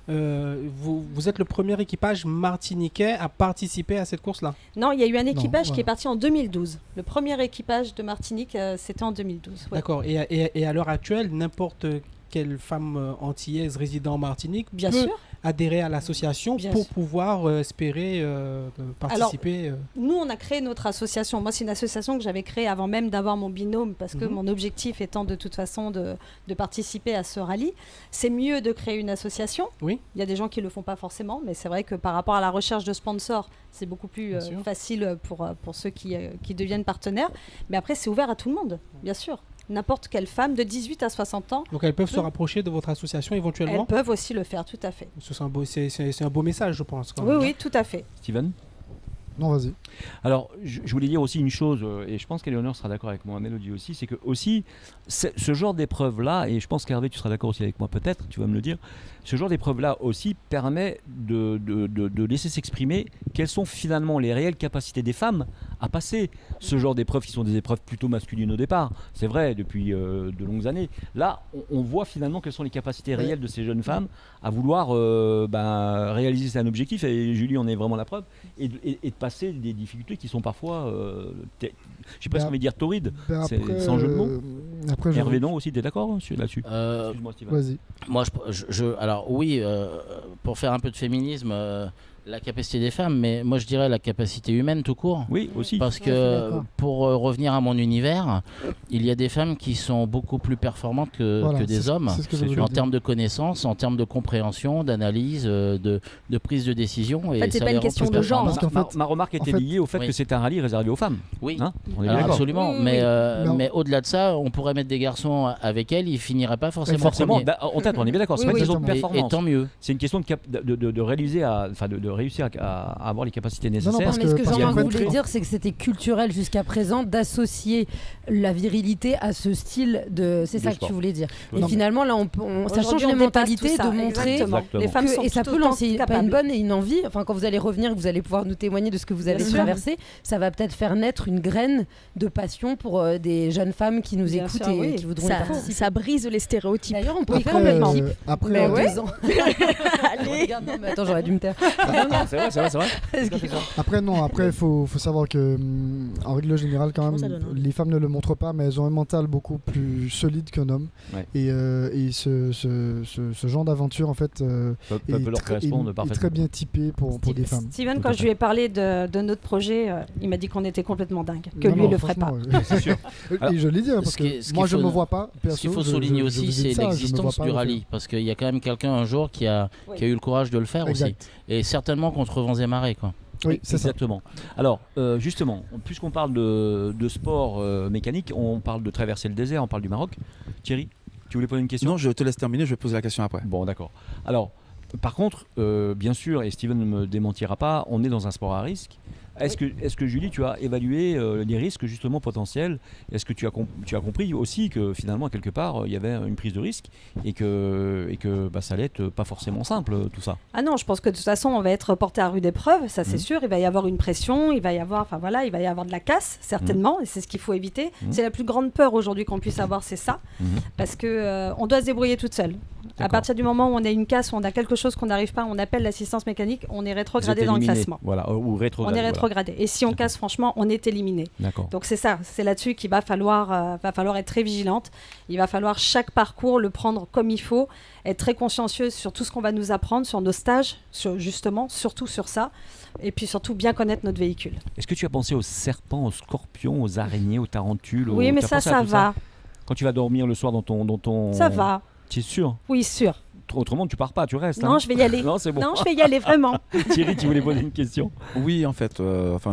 E: vous êtes le premier équipage martiniquais à participer à cette course-là?
D: Non, il y a eu un équipage qui est parti en 2012. Le premier équipage de Martinique, c'était en 2012. Ouais.
E: D'accord. Et à l'heure actuelle, n'importe quelle femme antillaise résidant en Martinique peut adhérer à l'association pour pouvoir espérer participer.
D: Alors, nous, on a créé notre association. Moi, c'est une association que j'avais créée avant même d'avoir mon binôme parce que mon objectif étant de toute façon de participer à ce rallye. C'est mieux de créer une association.
E: Oui.
D: Il y a des gens qui ne le font pas forcément, mais c'est vrai que par rapport à la recherche de sponsors, c'est beaucoup plus facile pour ceux qui deviennent partenaires. Mais après, c'est ouvert à tout le monde, bien sûr. N'importe quelle femme de 18 à 60 ans.
E: Donc elles peuvent se rapprocher de votre association éventuellement.
D: Elles peuvent aussi le faire, tout à fait.
E: C'est un beau message, je pense. Quand
D: oui,
E: même.
D: oui, tout à fait.
A: Steven ?
B: Non, vas-y.
A: Alors, je voulais dire aussi une chose, et je pense qu'Éléonore sera d'accord avec moi, Mélodie aussi, c'est que aussi, ce genre d'épreuve-là, et je pense qu'Hervé, tu seras d'accord aussi avec moi peut-être, tu vas me le dire, ce genre d'épreuve-là aussi permet de laisser s'exprimer quelles sont finalement les réelles capacités des femmes à passer ce genre d'épreuves qui sont des épreuves plutôt masculines au départ. C'est vrai, depuis de longues années. Là, on voit finalement quelles sont les capacités réelles de ces jeunes femmes à vouloir réaliser un objectif, et Julie en est vraiment la preuve, et de passer des difficultés qui sont parfois, je ne sais pas ce qu'on veut dire, torrides, sans jeu de mots. Hervé, non, aussi, tu es d'accord là-dessus? Excuse-moi, Steven.
B: Vas-y.
F: Moi, alors oui, pour faire un peu de féminisme, la capacité des femmes, mais moi je dirais la capacité humaine tout court.
A: Oui, aussi.
F: Parce que pour revenir à mon univers, il y a des femmes qui sont beaucoup plus performantes que des hommes en termes de connaissances, en termes de compréhension, d'analyse, de prise de décision.
H: En fait, c'est pas une question de genre.
A: Ma remarque était liée au fait que c'est un rallye réservé aux femmes.
F: Oui,
A: on est
F: absolument. Mais au-delà de ça, on pourrait mettre des garçons avec elles, ils finiraient pas forcément.
A: En tête, on est bien d'accord. C'est pas une question de performance.
F: Et tant mieux.
A: C'est une question de réaliser, de réussir à avoir les capacités nécessaires.
G: Non, mais ce que Jean-Marc voulait dire, c'est que c'était culturel jusqu'à présent d'associer la virilité à ce style de... C'est ça que tu voulais dire. Et finalement, là, ça change les mentalités de montrer
D: les femmes sont
G: et ça peut lancer pas une bonne et une envie. Enfin, quand vous allez revenir, vous allez pouvoir nous témoigner de ce que vous avez traversé. Ça va peut-être faire naître une graine de passion pour des jeunes femmes qui nous écoutent et qui voudront y participer.
H: Ça brise les stéréotypes.
G: D'ailleurs, on peut faire une équipe.
B: Après
G: 2 ans.
H: Allez.
G: Non, mais attends, j'aurais dû me taire.
A: C'est vrai.
B: Après, il faut savoir que, en règle générale, quand même, les femmes ne le montrent pas, mais elles ont un mental beaucoup plus solide qu'un homme. Ouais. Et ce genre d'aventure, en fait, est très bien typé pour des femmes.
D: Steven, quand je lui ai parlé de notre projet, il m'a dit qu'on était complètement dingue, que lui, il le ferait pas.
A: C'est sûr.
B: Et je l'ai dit, parce que moi, je ne me vois pas.
F: Ce qu'il faut souligner aussi, c'est l'existence du rallye, parce qu'il y a quand même quelqu'un un jour qui a eu le courage de le faire aussi. Et certainement contre vents et marées, quoi.
B: Oui, c'est
A: exactement. Alors, justement, puisqu'on parle de sport mécanique, on parle de traverser le désert, on parle du Maroc. Thierry, tu voulais poser une question?
C: Non, je te laisse terminer, je vais poser la question après.
A: Bon, d'accord. Alors, Par contre, bien sûr, et Steven ne me démentira pas, on est dans un sport à risque. Est-ce que Julie, tu as évalué les risques justement potentiels? Est-ce que tu as compris aussi que finalement, quelque part, il y avait une prise de risque et que ça allait être pas forcément simple tout ça?
D: Ah non, je pense que de toute façon, on va être porté à rude épreuve, ça c'est sûr. Il va y avoir une pression, il va y avoir de la casse certainement, et c'est ce qu'il faut éviter. C'est la plus grande peur aujourd'hui qu'on puisse avoir, c'est ça, parce que on doit se débrouiller toute seule. À partir du moment où on a une casse, où on a quelque chose qu'on n'arrive pas, on appelle l'assistance mécanique, on est rétrogradé dans le classement.
A: Voilà, ou rétrogradé.
D: On est rétrogradé. Et si on casse, franchement, on est éliminé. Donc c'est ça, c'est là-dessus qu'il va falloir être très vigilante. Il va falloir chaque parcours le prendre comme il faut, être très consciencieuse sur tout ce qu'on va nous apprendre, sur nos stages, surtout sur ça. Et puis surtout bien connaître notre véhicule.
A: Est-ce que tu as pensé aux serpents, aux scorpions, aux araignées, aux tarentules?
D: Oui, mais ça va.
A: Quand tu vas dormir le soir dans ton...
D: Ça va.
A: Tu es sûr?
D: Oui, sûr.
A: Autrement, tu pars pas, tu restes.
D: Non, je vais y aller.
A: Non, c'est bon.
D: Non, je vais y aller vraiment.
A: Thierry, tu voulais poser une question?
C: Oui, en fait,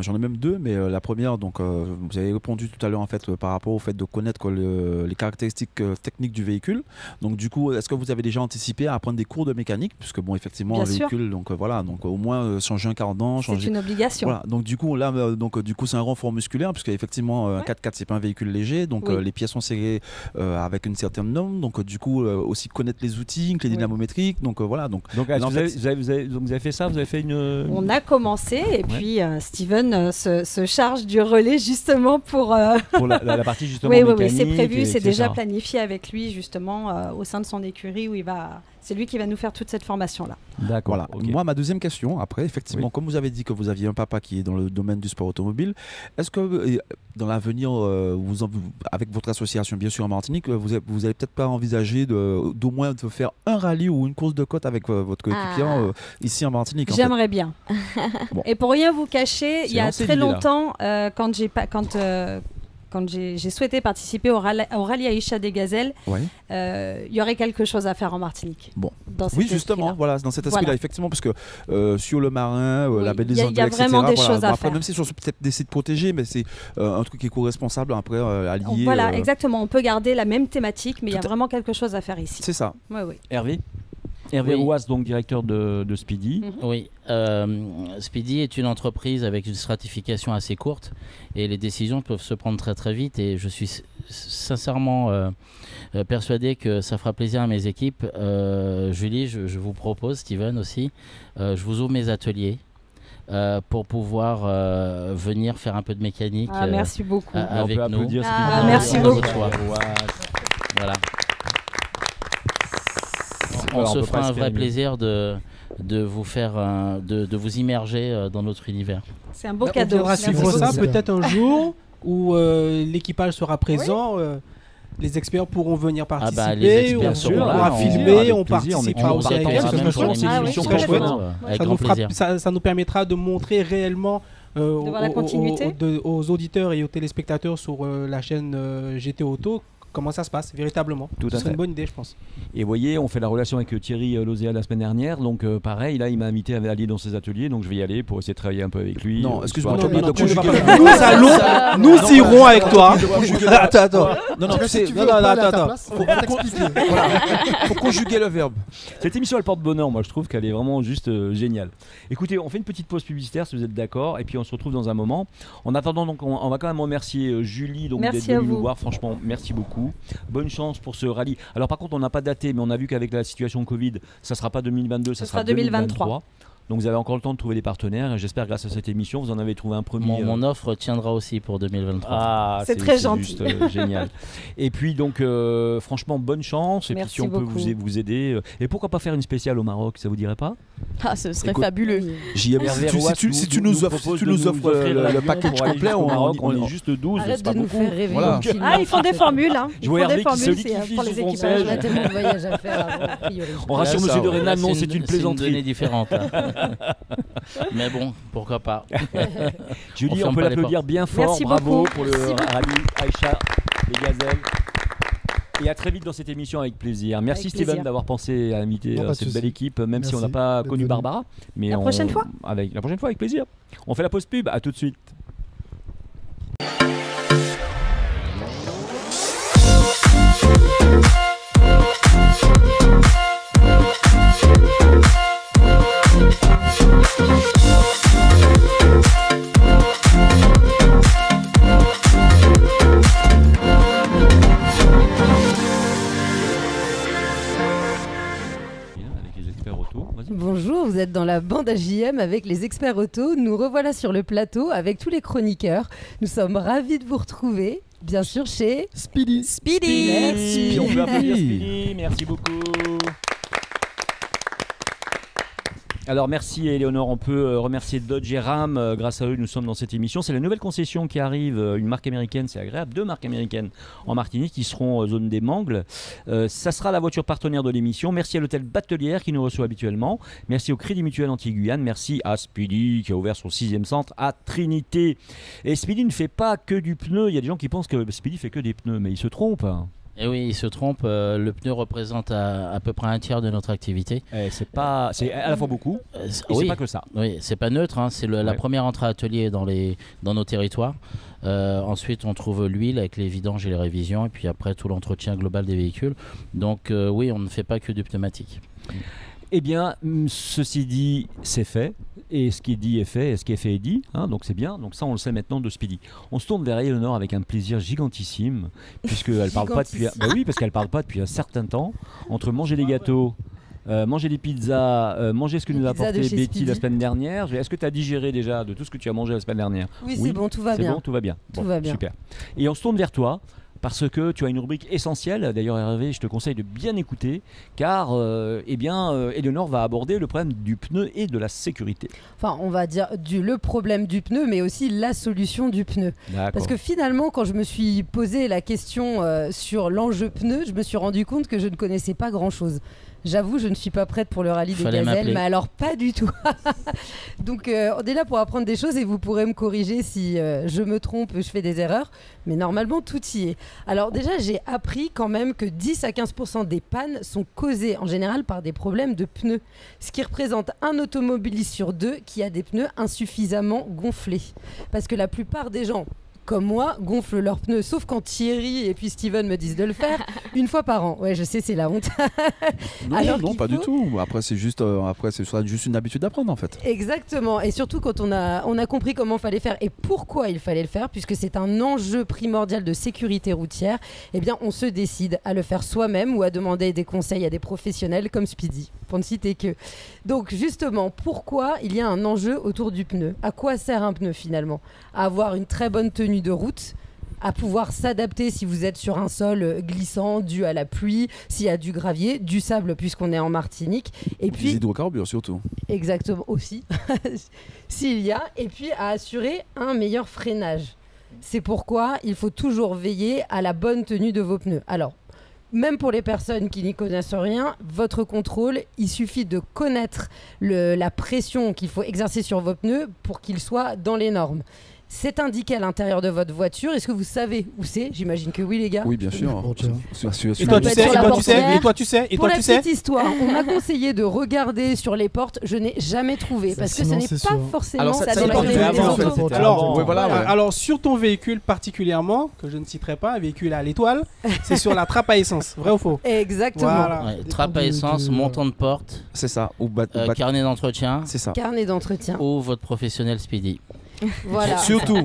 C: j'en ai même deux, mais la première, donc vous avez répondu tout à l'heure en fait par rapport au fait de connaître les caractéristiques techniques du véhicule. Donc du coup, est-ce que vous avez déjà anticipé à prendre des cours de mécanique, puisque bon, effectivement,
D: bien
C: un véhicule, donc voilà, donc au moins changer un cardan,
D: c'est une obligation.
C: Voilà, donc du coup là, du coup c'est un renfort musculaire, puisque effectivement un 4x4 c'est pas un véhicule léger, donc les pièces sont serrées avec une certaine norme, donc du coup aussi connaître les outils, les dynamométriques, donc voilà. Donc
A: vous avez fait ça, vous avez fait une...
D: On a commencé et puis Steven se charge du relais justement pour
A: la partie justement mécanique.
D: Oui, c'est prévu, c'est déjà planifié avec lui justement au sein de son écurie où c'est lui qui va nous faire toute cette formation-là.
A: D'accord.
C: Voilà. Okay. Moi, ma deuxième question, après, effectivement, comme vous avez dit que vous aviez un papa qui est dans le domaine du sport automobile, est-ce que dans l'avenir, avec votre association, bien sûr, en Martinique, vous allez peut-être pas envisager d'au moins de faire un rallye ou une course de côte avec votre coéquipier ici en Martinique?
D: J'aimerais bien. Bon. Et pour rien vous cacher, il y a très longtemps, quand j'ai souhaité participer au rallye Aïcha des Gazelles, il y aurait quelque chose à faire en Martinique.
C: Bon. Oui, justement, voilà, dans cet aspect-là, effectivement, parce que sur le Marin, la baie des Anglais, etc.
D: Il y a vraiment des choses à faire.
C: Même si ce sont peut-être des sites protégés, mais c'est un truc qui est co-responsable après à lier.
D: Voilà, exactement. On peut garder la même thématique, mais il y a vraiment quelque chose à faire ici.
C: C'est ça.
D: Oui.
A: Hervé Rouas, donc directeur de Speedy.
F: Oui, Speedy est une entreprise avec une stratification assez courte et les décisions peuvent se prendre très très vite et je suis sincèrement persuadé que ça fera plaisir à mes équipes. Julie, je vous propose, Steven aussi, je vous ouvre mes ateliers. Pour pouvoir venir faire un peu de mécanique
D: merci beaucoup.
F: Avec nous.
D: Merci beaucoup.
F: Voilà. On se fera un vrai plaisir de vous faire, de vous immerger dans notre univers.
D: C'est un beau cadeau.
E: On devra suivre ça peut-être un jour où l'équipage sera présent. Les experts pourront venir participer,
F: les
E: on pourra filmer, on participera aussi avec elles. Ça nous permettra de montrer réellement aux auditeurs et aux téléspectateurs sur la chaîne GT Auto comment ça se passe véritablement. Ce serait une bonne idée, je pense.
A: Et vous voyez, on fait la relation avec Thierry Lozéa la semaine dernière, donc pareil, là il m'a invité à aller dans ses ateliers, donc je vais y aller pour essayer de travailler un peu avec lui.
C: Non, excuse-moi, tu as
E: oublié de conjuguer. Nous irons avec toi. Attends.
C: Non, faut conjuguer le verbe.
A: Cette émission elle porte bonheur, moi je trouve qu'elle est vraiment juste géniale. Écoutez, on fait une petite pause publicitaire si vous êtes d'accord, et puis on se retrouve dans un moment. En attendant, donc on va quand même remercier Julie d'être venue nous voir, franchement, merci beaucoup. Bonne chance pour ce rallye. Alors par contre on n'a pas daté, mais on a vu qu'avec la situation Covid, ça ne sera pas 2022, ça sera 2023. Donc vous avez encore le temps de trouver des partenaires et j'espère grâce à cette émission vous en avez trouvé un premier.
F: Mon offre tiendra aussi pour 2023.
D: Ah, c'est très gentil.
A: Juste, génial. Et puis donc franchement bonne chance et puis si on peut vous aider et pourquoi pas faire une spéciale au Maroc, ça vous dirait pas?
H: Ah, ce serait fabuleux.
C: Si tu nous offres le package complet
A: au Maroc, on est juste 12, c'est pas beaucoup.
D: Voilà. Ils font des formules
A: Je vois Hervé qui se liquifie
D: pour les
A: sur son
D: équipages.
A: siège.
G: On a tellement de voyages à faire.
A: On rassure Monsieur de Rénal, non, c'est une plaisanterie.
F: C'est une donnée différente. Mais bon, pourquoi pas.
A: Julie, on peut l'applaudir bien fort.
D: Merci
A: bravo
D: beaucoup.
A: Pour le rallye Aïcha, les Gazelles. Et à très vite dans cette émission avec plaisir. Merci avec Steven d'avoir pensé à inviter cette belle équipe, même si on n'a pas connu Barbara. Mais
D: la prochaine fois
A: avec plaisir. On fait la pause pub, à tout de suite. vas-y.
G: Bonjour, vous êtes dans la bande AJM avec les experts auto. Nous revoilà sur le plateau avec tous les chroniqueurs. Nous sommes ravis de vous retrouver, bien sûr, chez
B: Speedy.
G: Merci.
A: On peut applaudir Speedy, merci beaucoup. Alors merci Éléonore, on peut remercier Dodge et Ram, grâce à eux nous sommes dans cette émission. C'est la nouvelle concession qui arrive, une marque américaine, c'est agréable, 2 marques américaines en Martinique qui seront zone des Mangles. Ça sera la voiture partenaire de l'émission. Merci à l'hôtel Batelière qui nous reçoit habituellement. Merci au Crédit Mutuel Anti-Guyane. Merci à Speedy qui a ouvert son 6e centre à Trinité. Et Speedy ne fait pas que du pneu, il y a des gens qui pensent que Speedy fait que des pneus, mais ils se trompent.
F: Et oui, il se trompe. Le pneu représente à peu près un tiers de notre activité.
A: C'est à la fois beaucoup. Et
F: oui,
A: c'est pas que ça.
F: Oui, c'est pas neutre. Hein, c'est la première entrée atelier dans nos territoires. Ensuite, on trouve l'huile avec les vidanges et les révisions. Et puis après, tout l'entretien global des véhicules. Donc oui, on ne fait pas que du pneumatique.
A: Eh bien, ceci dit, c'est fait. Et ce qui est dit est fait, et ce qui est fait est dit. Hein, donc c'est bien. Donc ça, on le sait maintenant de Speedy. On se tourne vers Éléonore avec un plaisir gigantissime, puisqu'elle parle pas depuis. Bah oui, parce qu'elle parle pas depuis un certain temps. Entre manger des gâteaux, manger des pizzas, manger ce que nous a apporté Betty la semaine dernière. Est-ce que tu as digéré déjà de tout ce que tu as mangé la semaine dernière?
G: Oui, c'est bon, tout va bien.
A: C'est bon, tout va bien.
G: Tout va bien.
A: Super. Et on se tourne vers toi. Parce que tu as une rubrique essentielle, d'ailleurs Hervé, je te conseille de bien écouter, car Éléonore va aborder le problème du pneu et de la sécurité.
G: Enfin, on va dire le problème du pneu, mais aussi la solution du pneu. Parce que finalement, quand je me suis posé la question sur l'enjeu pneu, je me suis rendu compte que je ne connaissais pas grand-chose. J'avoue, je ne suis pas prête pour le rallye des gazelles, mais alors pas du tout. Donc on est là pour apprendre des choses et vous pourrez me corriger si je me trompe, je fais des erreurs. Mais normalement, tout y est. Alors déjà, j'ai appris quand même que 10 à 15% des pannes sont causées en général par des problèmes de pneus. Ce qui représente un automobiliste sur 2 qui a des pneus insuffisamment gonflés. Parce que la plupart des gens, comme moi, gonflent leurs pneus, sauf quand Thierry et puis Steven me disent de le faire une fois par an. Ouais, je sais, c'est la honte.
C: Non, pas du tout. Après, c'est juste une habitude d'apprendre en fait.
G: Exactement. Et surtout quand on a compris comment il fallait faire et pourquoi il fallait le faire, puisque c'est un enjeu primordial de sécurité routière, eh bien, on se décide à le faire soi-même ou à demander des conseils à des professionnels comme Speedy, pour ne citer que. Donc, justement, pourquoi il y a un enjeu autour du pneu? À quoi sert un pneu finalement? À avoir une très bonne tenue de route, à pouvoir s'adapter si vous êtes sur un sol glissant dû à la pluie, s'il y a du gravier, du sable puisqu'on est en Martinique, et puis
C: des hydrocarbures surtout.
G: Exactement aussi, s'il y a, et puis à assurer un meilleur freinage. C'est pourquoi il faut toujours veiller à la bonne tenue de vos pneus. Alors, même pour les personnes qui n'y connaissent rien, votre contrôle, il suffit de connaître la pression qu'il faut exercer sur vos pneus pour qu'il soit dans les normes. C'est indiqué à l'intérieur de votre voiture. Est-ce que vous savez où c'est? J'imagine que oui, les gars.
C: Oui, bien sûr.
E: Et toi, tu sais.
G: Pour la petite histoire, on m'a conseillé de regarder sur les portes. Je n'ai jamais trouvé parce que ce n'est pas forcément.
E: Alors,
G: ça dépend des autos.
E: Alors, sur ton véhicule particulièrement, que je ne citerai pas, un véhicule à l'étoile, c'est sur la trappe à essence. Vrai ou faux?
G: Exactement.
E: Voilà.
F: Ouais, trappe à essence, montant de porte.
C: C'est ça. Ou
F: carnet d'entretien.
C: C'est ça.
G: Carnet d'entretien.
F: Ou votre professionnel Speedy.
G: Voilà.
C: Surtout.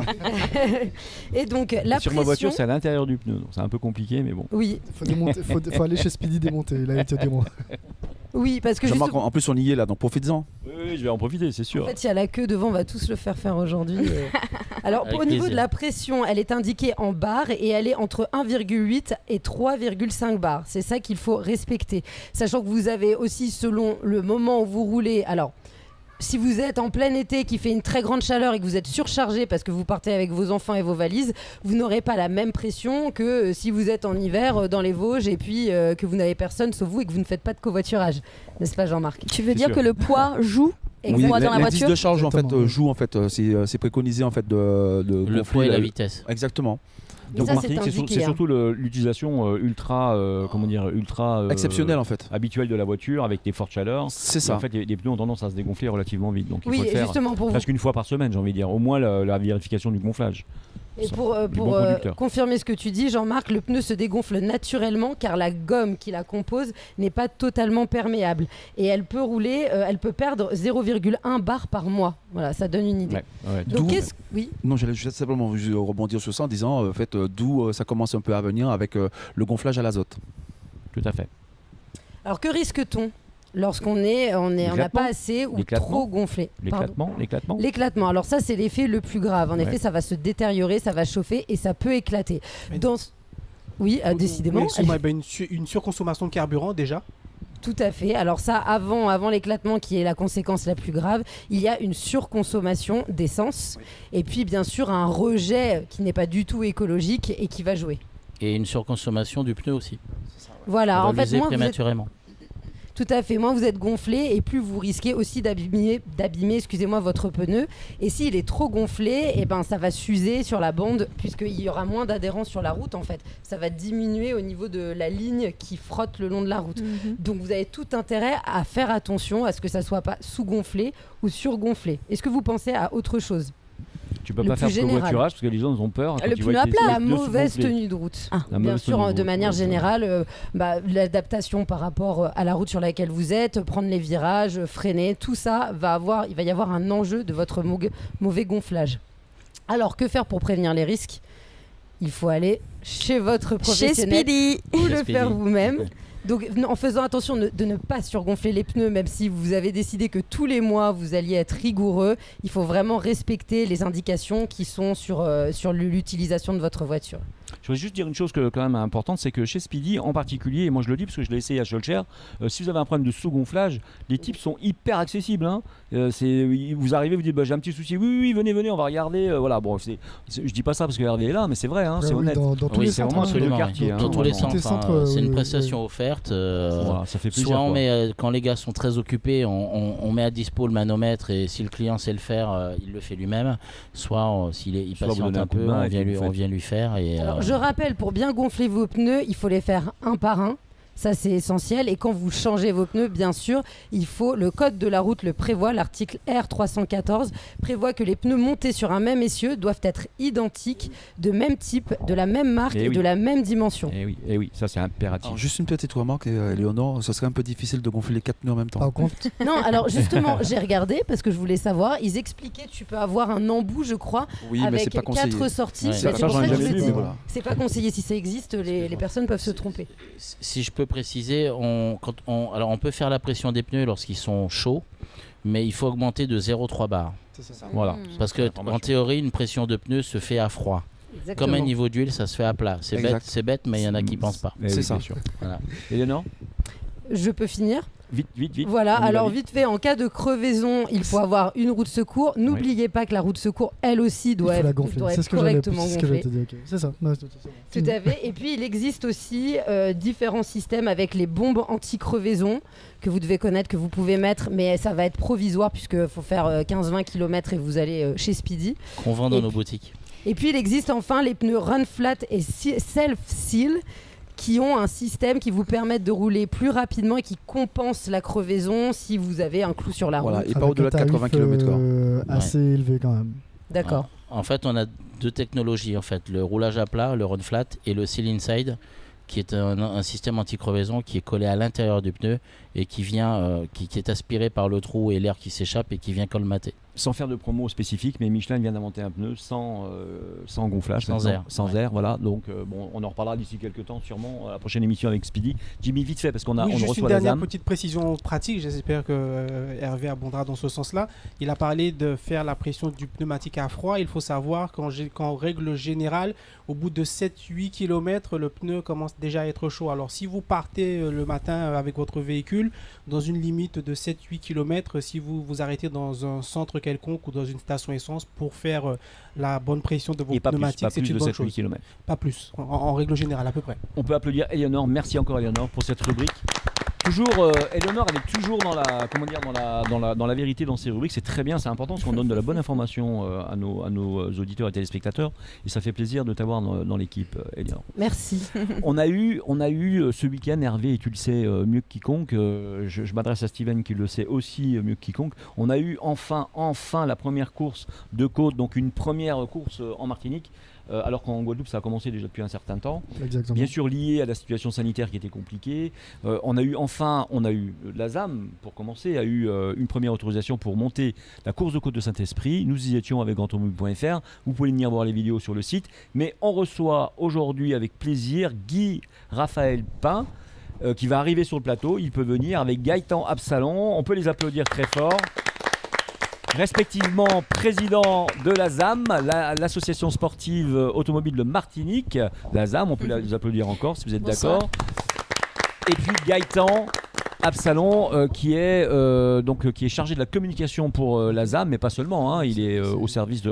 G: Et donc la
A: sur
G: pression...
A: ma voiture, c'est à l'intérieur du pneu, donc c'est un peu compliqué, mais bon.
G: Oui.
B: Faut aller chez Speedy démonter. Là, il moi.
G: Oui, parce que
C: Jean-Marc, en plus on y est là, donc profites-en.
A: Oui, je vais en profiter, c'est sûr.
G: En fait, il y a la queue devant, on va tous le faire aujourd'hui. Alors, au niveau de la pression, elle est indiquée en barres et elle est entre 1,8 et 3,5 bars. C'est ça qu'il faut respecter. Sachant que vous avez aussi, selon le moment où vous roulez, alors... Si vous êtes en plein été, qui fait une très grande chaleur et que vous êtes surchargé parce que vous partez avec vos enfants et vos valises, vous n'aurez pas la même pression que si vous êtes en hiver dans les Vosges et puis que vous n'avez personne sauf vous et que vous ne faites pas de covoiturage. N'est-ce pas, Jean-Marc?
H: Tu veux dire que le poids joue?
C: Oui,
H: dans la
C: l'indice
H: voiture
C: de charge en fait joue en fait, c'est préconisé en fait de
F: le poids et la vitesse.
C: Exactement.
A: Donc Martinique, c'est surtout l'utilisation ultra
C: exceptionnelle en fait,
A: habituelle de la voiture avec des fortes chaleurs.
C: C'est ça.
A: En fait, les pneus ont tendance à se dégonfler relativement vite, donc il faut le faire
G: pour
A: presque une fois par semaine, j'ai envie de dire, au moins la vérification du gonflage.
G: Et pour confirmer ce que tu dis, Jean-Marc, le pneu se dégonfle naturellement car la gomme qui la compose n'est pas totalement perméable. Et elle peut rouler, elle peut perdre 0,1 bar par mois. Voilà, ça donne une idée. Donc, oui.
C: Non, j'allais juste simplement rebondir sur ça en disant, d'où ça commence un peu à venir avec le gonflage à l'azote.
A: Tout à fait.
G: Alors, que risque-t-on lorsqu'on n'a pas assez ou trop gonflé. L'éclatement. Alors ça, c'est l'effet le plus grave. En effet, ça va se détériorer, ça va chauffer et ça peut éclater. Oui, décidément.
E: Une surconsommation de carburant déjà.
G: Tout à fait. Alors ça, avant l'éclatement qui est la conséquence la plus grave, il y a une surconsommation d'essence et puis bien sûr un rejet qui n'est pas du tout écologique et qui va jouer.
F: Et une surconsommation du pneu aussi.
G: Voilà,
F: en fait, prématurément.
G: Tout à fait. Moins vous êtes gonflé et plus vous risquez aussi d'abîmer votre pneu. Et s'il est trop gonflé, ça va s'user sur la bande puisqu'il y aura moins d'adhérence sur la route en fait. Ça va diminuer au niveau de la ligne qui frotte le long de la route. Donc vous avez tout intérêt à faire attention à ce que ça soit pas sous-gonflé ou surgonflé. Est-ce que vous pensez à autre chose ?
A: Tu peux pas faire de covoiturage parce que les gens ont peur.
G: Le pneu à plat, la mauvaise tenue de route. Bien sûr, de manière générale, l'adaptation par rapport à la route sur laquelle vous êtes, prendre les virages, freiner, tout ça il va y avoir un enjeu de votre mauvais gonflage. Alors, que faire pour prévenir les risques ? Il faut aller chez votre professionnel ou le faire vous-même. Donc en faisant attention de ne pas surgonfler les pneus, même si vous avez décidé que tous les mois vous alliez être rigoureux, il faut vraiment respecter les indications qui sont sur l'utilisation de votre voiture.
A: Je voudrais juste dire une chose quand même importante, c'est que chez Speedy en particulier, et moi je le dis parce que je l'ai essayé à Schœlcher, si vous avez un problème de sous-gonflage, les types sont hyper accessibles. Vous arrivez, vous dites j'ai un petit souci, oui, venez, on va regarder. Voilà, bon, je dis pas ça parce que Hervé est là, mais c'est vrai, c'est honnête.
B: Dans tous les centres,
F: dans tous les centres, c'est une prestation offerte.
A: Voilà, ça fait plaisir.
F: Soit on met, quand les gars sont très occupés, on met à dispo le manomètre et si le client sait le faire, il le fait lui-même. Soit s'il patiente un peu, on vient lui faire.
G: Alors, je rappelle, pour bien gonfler vos pneus, il faut les faire un par un. Ça, c'est essentiel. Et quand vous changez vos pneus, bien sûr, le code de la route le prévoit. L'article R314 prévoit que les pneus montés sur un même essieu doivent être identiques, de même type, de la même marque et de la même dimension.
A: Et oui, ça c'est impératif.
C: Alors, juste une petite remarque, Éléonore, ça serait un peu difficile de gonfler les 4 pneus en même temps.
G: Non, alors justement, j'ai regardé parce que je voulais savoir. Ils expliquaient que tu peux avoir un embout, je crois, avec 4 sorties.
A: C'est pour ça que je dis,
G: c'est pas conseillé. Si ça existe, les personnes peuvent se tromper.
F: Si je peux préciser, on peut faire la pression des pneus lorsqu'ils sont chauds, mais il faut augmenter de 0,3 bar.
C: C'est ça.
A: Voilà.
F: Parce que en théorie, une pression de pneu se fait à froid.
G: Exactement.
F: Comme un niveau d'huile, ça se fait à plat. C'est bête, mais il y en a qui pensent pas.
A: C'est ça. Voilà. Éléonore ?
G: Je peux finir ?
A: Vite.
G: Voilà, alors vite fait, en cas de crevaison, il faut avoir une roue de secours. N'oubliez pas que la roue de secours, elle aussi, doit être correctement gonflée.
B: C'est ça.
G: Tout à fait. Et puis, il existe aussi différents systèmes avec les bombes anti-crevaison que vous devez connaître, que vous pouvez mettre, mais ça va être provisoire puisqu'il faut faire 15-20 km et vous allez chez Speedy.
F: Qu'on vend dans nos boutiques.
G: Et puis, il existe enfin les pneus Run Flat et Self-Seal qui ont un système qui vous permet de rouler plus rapidement et qui compense la crevaison si vous avez un clou sur la roue.
C: Et pas au-delà de 80 km/h.
B: Assez élevé quand même.
G: D'accord.
F: En fait, on a 2 technologies, le roulage à plat, le Run Flat, et le Seal Inside, qui est un système anti-crevaison qui est collé à l'intérieur du pneu et qui est aspiré par le trou et l'air qui s'échappe et qui vient colmater.
A: Sans faire de promo spécifique, mais Michelin vient d'inventer un pneu sans gonflage, sans air, voilà. Donc on en reparlera d'ici quelques temps, sûrement à la prochaine émission avec Speedy. Jimmy, vite fait, parce qu'on on
E: juste
A: reçoit
E: une
A: la
E: dernière
A: ZAM.
E: petite précision pratique. J'espère que Hervé abondera dans ce sens-là. Il a parlé de faire la pression du pneumatique à froid. Il faut savoir qu'en règle générale, au bout de 7-8 km, le pneu commence déjà à être chaud. Alors si vous partez le matin avec votre véhicule dans une limite de 7-8 km, si vous vous arrêtez dans un centre quelconque ou dans une station essence pour faire la bonne pression de vos pneumatiques, c'est une bonne chose.
A: Km.
E: Pas plus, en règle générale à peu près.
A: On peut applaudir Éléonore. Merci encore Éléonore pour cette rubrique. Toujours, Éléonore, elle est toujours dans la vérité dans ces rubriques. C'est très bien, c'est important parce qu'on donne de la bonne information à nos auditeurs et téléspectateurs. Et ça fait plaisir de t'avoir dans l'équipe, Éléonore.
G: Merci.
A: On a eu ce week-end, Hervé, et tu le sais mieux que quiconque, je m'adresse à Steven qui le sait aussi mieux que quiconque. On a eu enfin la première course de côte, donc une première course en Martinique. Alors qu'en Guadeloupe ça a commencé déjà depuis un certain temps.
B: Exactement.
A: Bien sûr lié à la situation sanitaire qui était compliquée. On a eu la ZAM pour commencer, a eu une première autorisation pour monter la course de côte de Saint-Esprit. Nous y étions avec GrandAutomobile.fr. Vous pouvez venir voir les vidéos sur le site. Mais on reçoit aujourd'hui avec plaisir Guy Raphaël Pain, qui va arriver sur le plateau. Il peut venir avec Gaëtan Absalon. On peut les applaudir très fort. Respectivement président de la ZAM, l'association sportive automobile de Martinique. La ZAM, on peut les applaudir encore si vous êtes d'accord. Et puis Gaëtan Absalon qui est chargé de la communication pour la ZAM, mais pas seulement, hein, il est au service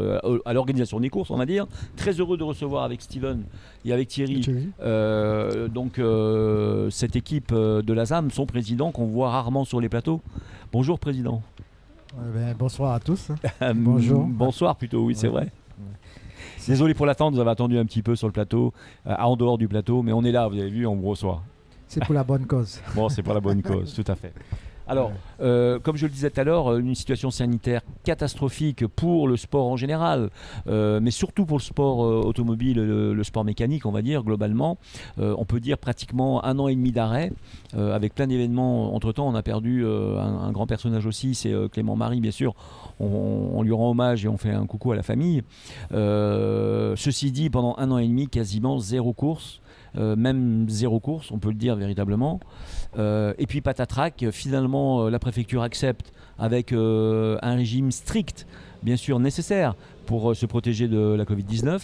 A: à l'organisation des courses, on va dire. Très heureux de recevoir avec Steven et avec Thierry cette équipe de la ZAM, son président qu'on voit rarement sur les plateaux. Bonjour président.
I: Bonsoir à tous. Bonjour.
A: Bonsoir plutôt, oui, c'est vrai. Désolé pour l'attente, vous avez attendu un petit peu sur le plateau, en dehors du plateau, mais on est là, vous avez vu, on vous reçoit.
I: C'est pour la bonne cause.
A: Bon, c'est pour la bonne cause, tout à fait. Alors, comme je le disais tout à l'heure, une situation sanitaire catastrophique pour le sport en général, mais surtout pour le sport automobile, le sport mécanique, on va dire, globalement. On peut dire pratiquement 1 an et demi d'arrêt, avec plein d'événements. Entre-temps, on a perdu un grand personnage aussi, c'est Clément Marie, bien sûr. On lui rend hommage et on fait un coucou à la famille. Ceci dit, pendant 1 an et demi, quasiment 0 course. Même 0 course, on peut le dire véritablement. Et puis patatrac, finalement la préfecture accepte avec un régime strict, bien sûr nécessaire pour se protéger de la Covid-19.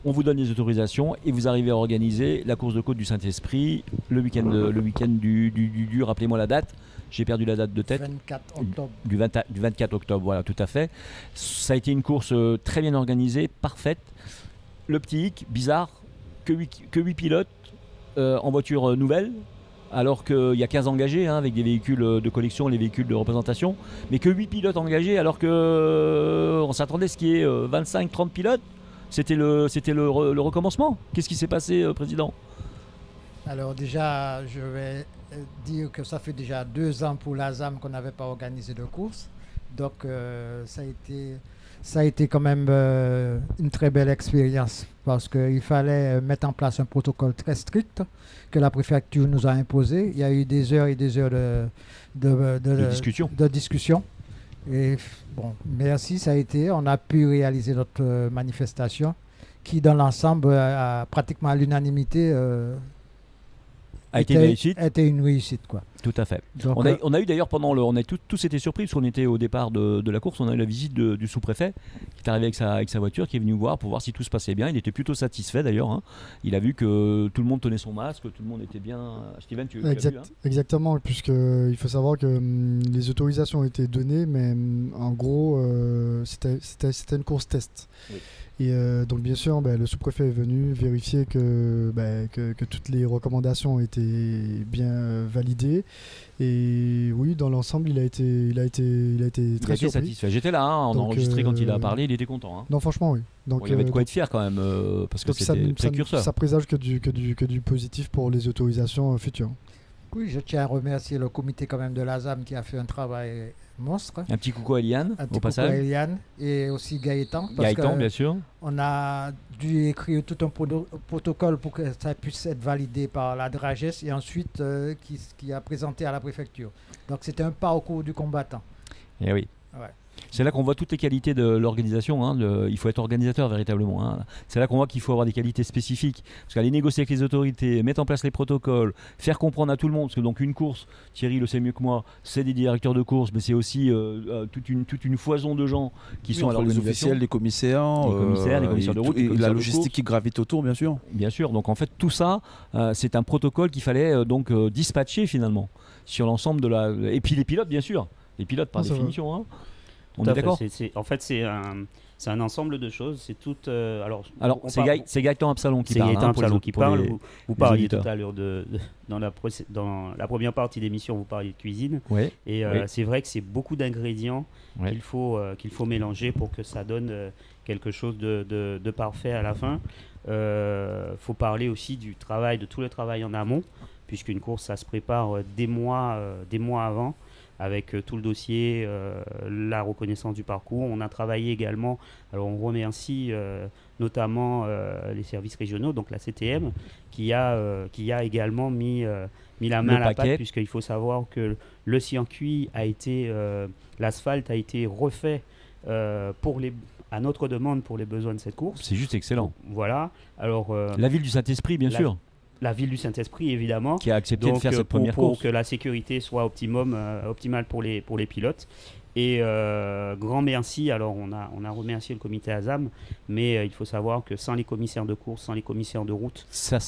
A: On vous donne les autorisations et vous arrivez à organiser la course de côte du Saint-Esprit le week-end du rappelez-moi la date. J'ai perdu la date de tête.
I: 24 octobre.
A: Du 24 octobre, voilà, tout à fait. Ça a été une course très bien organisée, parfaite. Le petit hic, bizarre, que 8 pilotes en voiture nouvelle, alors qu'il y a 15 engagés avec des véhicules de collection, les véhicules de représentation, mais que 8 pilotes engagés alors qu'on s'attendait à ce qu'il y ait 25-30 pilotes. C'était le recommencement. Qu'est-ce qui s'est passé, Président ?
I: Alors déjà, je vais dire que ça fait déjà 2 ans pour la ZAM qu'on n'avait pas organisé de course. Donc ça a été quand même une très belle expérience parce qu'il fallait mettre en place un protocole très strict que la préfecture nous a imposé. Il y a eu des heures et des heures de discussion. Et bon, merci, ça a été. On a pu réaliser notre manifestation qui, dans l'ensemble, pratiquement à l'unanimité,
A: a été une réussite.
I: Était une réussite, quoi.
A: Tout à fait.
I: Donc,
A: on a eu d'ailleurs tous été surpris parce qu'on était au départ de la course, on a eu la visite du sous-préfet qui est arrivé avec sa voiture, qui est venu voir pour voir si tout se passait bien. Il était plutôt satisfait d'ailleurs. Hein. Il a vu que tout le monde tenait son masque, tout le monde était bien. Steven, tu as vu, hein ?
B: Exactement, puisqu'il faut savoir que les autorisations ont été données, mais en gros, c'était une course test. Oui. Et donc bien sûr, le sous-préfet est venu vérifier que toutes les recommandations ont été bien validées. Et oui, dans l'ensemble, il a été très surpris.
A: Satisfait. J'étais là, on a enregistré quand il a parlé, il était content. Hein.
B: Non, franchement, oui. Donc,
A: il avait de quoi être fier quand même, parce que c'était précurseur.
B: Ça présage que du positif pour les autorisations futures.
I: Oui, je tiens à remercier le comité quand même de la ZAM qui a fait un travail monstre.
A: Un petit coucou à Eliane, au passage.
I: Un petit coucou à Eliane et aussi Gaëtan.
A: Gaëtan, bien sûr.
I: On a dû écrire tout un protocole pour que ça puisse être validé par la DRAGES et ensuite qui a présenté à la préfecture. Donc c'était un parcours du combattant.
A: Eh oui.
I: Ouais.
A: C'est là qu'on voit toutes les qualités de l'organisation. Hein, il faut être organisateur véritablement. Hein. C'est là qu'on voit qu'il faut avoir des qualités spécifiques. Parce qu'aller négocier avec les autorités, mettre en place les protocoles, faire comprendre à tout le monde. Parce que donc une course, Thierry le sait mieux que moi, c'est des directeurs de course, mais c'est aussi toute une foison de gens qui sont à l'organisation.
C: Les officiels, les commissaires
A: de route,
C: la logistique qui gravite autour, bien sûr.
A: Bien sûr. Donc en fait tout ça, c'est un protocole qu'il fallait dispatcher finalement sur l'ensemble de la. Et puis les pilotes, bien sûr. Les pilotes par définition. Hein. On est d'accord ?
J: En fait, c'est un ensemble de choses. C'est tout.
A: C'est Gaëtan Absalon qui parle.
J: C'est Gaëtan Absalon qui parle. Vous parliez tout à l'heure dans la première partie d'émission, vous parliez de cuisine.
A: Ouais,
J: et c'est vrai que c'est beaucoup d'ingrédients qu'il faut mélanger pour que ça donne quelque chose de parfait à la fin. Faut parler aussi de tout le travail en amont, puisqu'une course, ça se prépare des mois avant. Avec tout le dossier, la reconnaissance du parcours. On a travaillé également, alors on remercie notamment les services régionaux, donc la CTM, qui a également mis la main à la pâte, puisqu'il faut savoir que le circuit l'asphalte a été refait à notre demande pour les besoins de cette course.
A: C'est juste excellent.
J: Voilà. Alors,
A: la ville du Saint-Esprit, bien sûr.
J: la ville du Saint-Esprit, évidemment.
A: Qui a accepté de faire cette première course.
J: Pour que la sécurité soit optimale pour les pilotes. Et grand merci, alors on a remercié le comité ASAM, mais il faut savoir que sans les commissaires de course, sans les commissaires de route,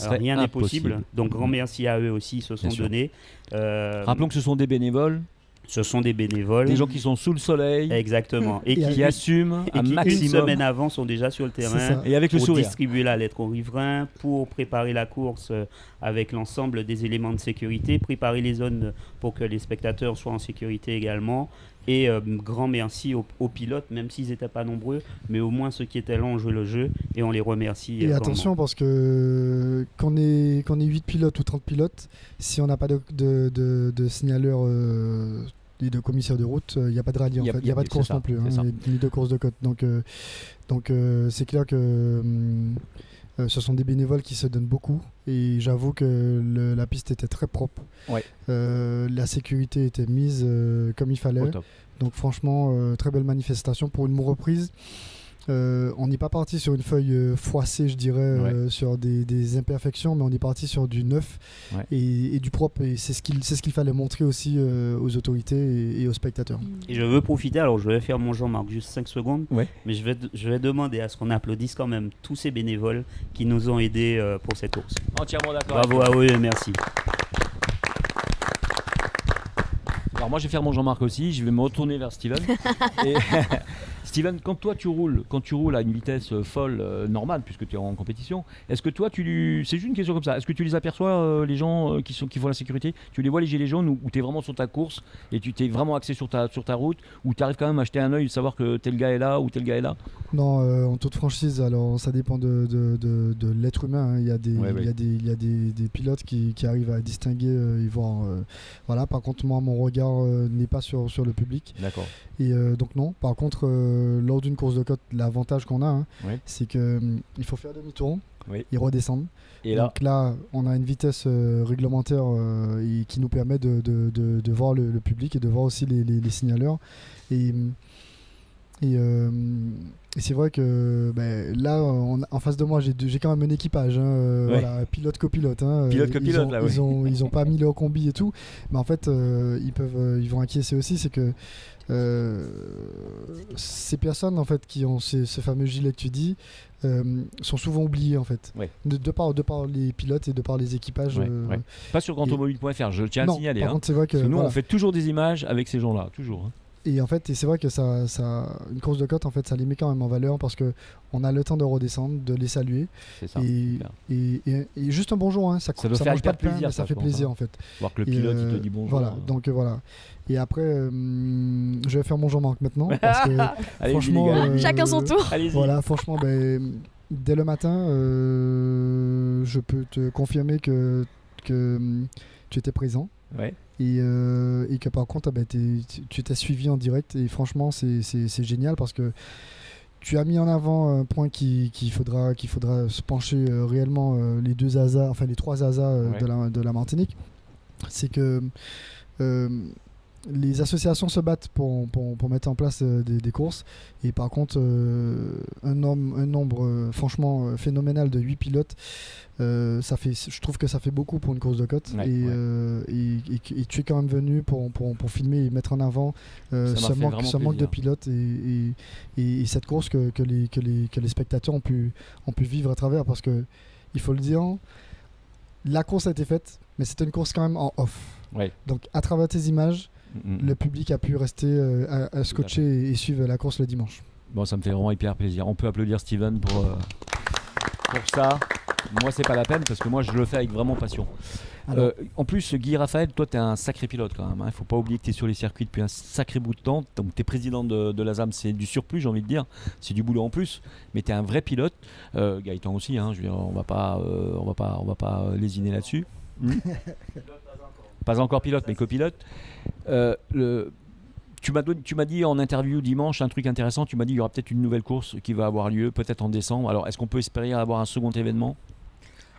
J: rien n'est possible. Donc grand merci à eux aussi, ils se sont donnés.
A: Rappelons que ce sont des bénévoles.
J: Ce sont des bénévoles.
A: Des gens qui sont sous le soleil.
J: Exactement.
A: Et qui assument un maximum.
J: Une semaine avant sont déjà sur le terrain.
A: Et avec le sourire.
J: Pour distribuer la lettre aux riverains, pour préparer la course avec l'ensemble des éléments de sécurité, préparer les zones pour que les spectateurs soient en sécurité également. Et grand merci aux pilotes, même s'ils n'étaient pas nombreux, mais au moins ceux qui étaient là ont joué le jeu et on les remercie.
B: Et attention, parce que qu'on ait 8 pilotes ou 30 pilotes, si on n'a pas de signaleurs et de commissaires de route, il n'y a pas de rallye, en fait. Il n'y a pas de course non plus, ni de course de côte. Donc c'est clair que ce sont des bénévoles qui se donnent beaucoup et j'avoue que la piste était très propre.
A: Ouais.
B: La sécurité était mise comme il fallait. Donc franchement, très belle manifestation pour une reprise. On n'est pas parti sur une feuille froissée, je dirais, sur des imperfections, mais on est parti sur du neuf et du propre. Et c'est ce qu'il fallait montrer aussi aux autorités et aux spectateurs.
J: Et je veux profiter, alors je vais faire mon Jean-Marc juste 5 secondes, mais je vais demander à ce qu'on applaudisse quand même tous ces bénévoles qui nous ont aidés pour cette course.
A: Entièrement d'accord.
J: Bravo à eux et merci.
A: Alors moi je vais faire mon Jean-Marc aussi, je vais me retourner vers Steven. Et Steven, quand tu roules à une vitesse folle normale, puisque tu es en compétition, est-ce que toi c'est juste une question comme ça, est-ce que tu les aperçois les gens qui font la sécurité, tu les vois les gilets jaunes ou tu es vraiment sur ta course et tu t'es vraiment axé sur ta route, ou tu arrives quand même à jeter un œil, savoir que tel gars est là ou tel gars est là? Non,
B: en toute franchise, alors ça dépend de l'être humain, hein. Il y a des pilotes qui arrivent à distinguer et voir, voilà. Par contre moi mon regard n'est pas sur le public.
A: D'accord.
B: Et donc non, par contre lors d'une course de côte, l'avantage qu'on a, c'est qu'il faut faire demi-tour et redescendre. Et donc là, on a une vitesse réglementaire qui nous permet de voir le public et de voir aussi les signaleurs. Et c'est vrai que là, en face de moi, j'ai quand même un équipage, voilà, pilote-copilote.
A: Pilote-copilote,
B: ils ont pas mis leur combi et tout, mais en fait, ils vont acquiescer aussi, c'est que ces personnes en fait qui ont ce fameux gilet que tu dis sont souvent oubliées en fait, de par les pilotes et de par les équipages.
A: Pas sur grandautomobile.fr, je tiens à signaler.
B: Par contre, c'est vrai que
A: nous on fait toujours des images avec ces gens-là, toujours.
B: Et en fait, c'est vrai que ça, une course de côte, en fait, ça les met quand même en valeur parce que on a le temps de redescendre, de les saluer.
A: C'est ça.
B: Et juste un bonjour, hein, ça mange pas de pain, mais ça fait plaisir en fait.
A: Voir que le pilote il te dit bonjour.
B: Voilà, donc voilà. Et après, je vais faire mon Jean-Marc maintenant parce que
A: allez,
B: franchement,
H: chacun son tour.
B: Voilà, franchement, dès le matin, je peux te confirmer que tu étais présent. Et que par contre tu t'es suivi en direct et franchement c'est génial parce que tu as mis en avant un point qu'il faudra se pencher réellement, les trois ASA de la Martinique, c'est que les associations se battent pour mettre en place des courses et par contre un nombre franchement phénoménal de 8 pilotes, je trouve que ça fait beaucoup pour une course de côte et tu es quand même venu pour filmer et mettre en avant ce manque de pilotes et cette course que les spectateurs ont pu vivre à travers, parce que il faut le dire, la course a été faite mais c'était une course quand même en off. Donc à travers tes images, le public a pu rester à scotcher et suivre la course le dimanche.
A: Bon, ça me fait vraiment hyper plaisir. On peut applaudir Steven pour ça. Moi, c'est pas la peine parce que moi, je le fais avec vraiment passion. En plus, Guy Raphaël, toi, tu es un sacré pilote quand même. Il faut pas oublier que tu es sur les circuits depuis un sacré bout de temps. Donc, tu es président de l'ASAM, c'est du surplus, j'ai envie de dire. C'est du boulot en plus. Mais tu es un vrai pilote. Gaëtan aussi, hein, je veux dire, on va pas lésiner là-dessus. Pas encore pilote, mais copilote. Tu m'as dit en interview dimanche un truc intéressant. Tu m'as dit qu'il y aura peut-être une nouvelle course qui va avoir lieu, peut-être en décembre. Alors, est-ce qu'on peut espérer avoir un second événement?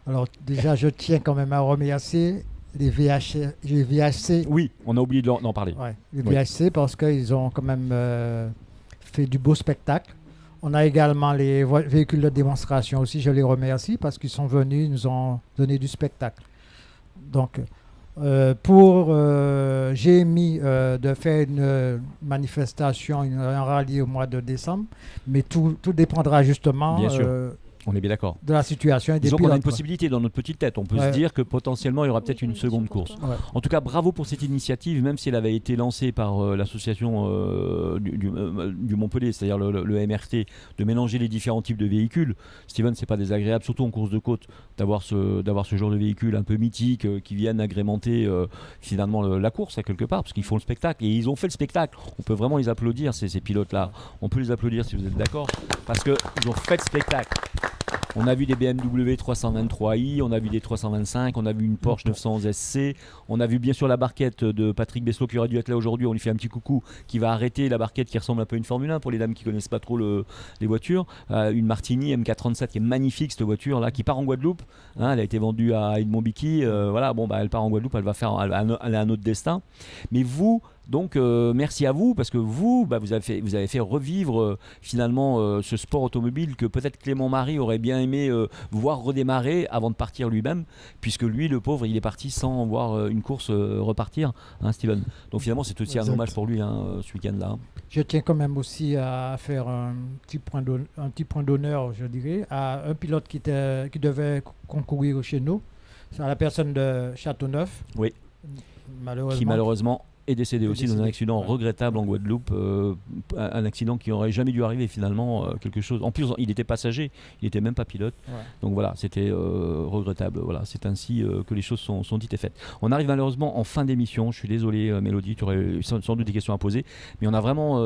I: Alors, déjà, je tiens quand même à remercier les VHC.
A: Oui, on a oublié d'en parler.
I: Les VHC, parce qu'ils ont quand même fait du beau spectacle. On a également les véhicules de démonstration aussi, je les remercie parce qu'ils sont venus, ils nous ont donné du spectacle. Donc, j'ai mis de faire une manifestation, un rallye au mois de décembre, mais tout dépendra justement
A: on est bien d'accord.
I: de la situation et des
A: Disons
I: pilotes.
A: qu'on a une possibilité dans notre petite tête. On peut se dire que potentiellement il y aura peut-être une seconde course.
I: Ouais.
A: En tout cas, bravo pour cette initiative, même si elle avait été lancée par l'association du Montpellier, c'est-à-dire le MRT, de mélanger les différents types de véhicules. Steven, c'est pas désagréable, surtout en course de côte, d'avoir ce genre de véhicules un peu mythiques qui viennent agrémenter finalement la course à quelque part, parce qu'ils font le spectacle. Et ils ont fait le spectacle. On peut vraiment les applaudir, ces pilotes-là. On peut les applaudir si vous êtes d'accord, parce qu'ils ont fait le spectacle. On a vu des BMW 323i, on a vu des 325, on a vu une Porsche 911 SC, on a vu bien sûr la barquette de Patrick Besseau qui aurait dû être là aujourd'hui, on lui fait un petit coucou, qui va arrêter la barquette qui ressemble un peu à une Formule 1 pour les dames qui connaissent pas trop les voitures. Une Martini MK37 qui est magnifique, cette voiture là, qui part en Guadeloupe, hein, elle a été vendue à Edmond Bicky, voilà, bon, bah, elle part en Guadeloupe, elle a un autre destin. Mais vous, donc merci à vous parce que vous avez fait revivre finalement ce sport automobile que peut-être Clément Marie aurait bien aimé voir redémarrer avant de partir lui-même, puisque lui, le pauvre, il est parti sans voir une course repartir, hein, Steven. Donc finalement c'est aussi un hommage pour lui, hein, ce week-end-là. Hein.
I: Je tiens quand même aussi à faire un petit point d'honneur, je dirais, à un pilote qui devait concourir chez nous, c'est à la personne de Châteauneuf.
A: Oui. Qui malheureusement est décédé aussi dans un accident regrettable en Guadeloupe, un accident qui n'aurait jamais dû arriver finalement, quelque chose. En plus, il était passager, il n'était même pas pilote. Ouais. Donc voilà, c'était regrettable. Voilà, c'est ainsi que les choses sont dites et faites. On arrive malheureusement en fin d'émission. Je suis désolé, Mélodie, tu aurais sans doute des questions à poser, mais on a vraiment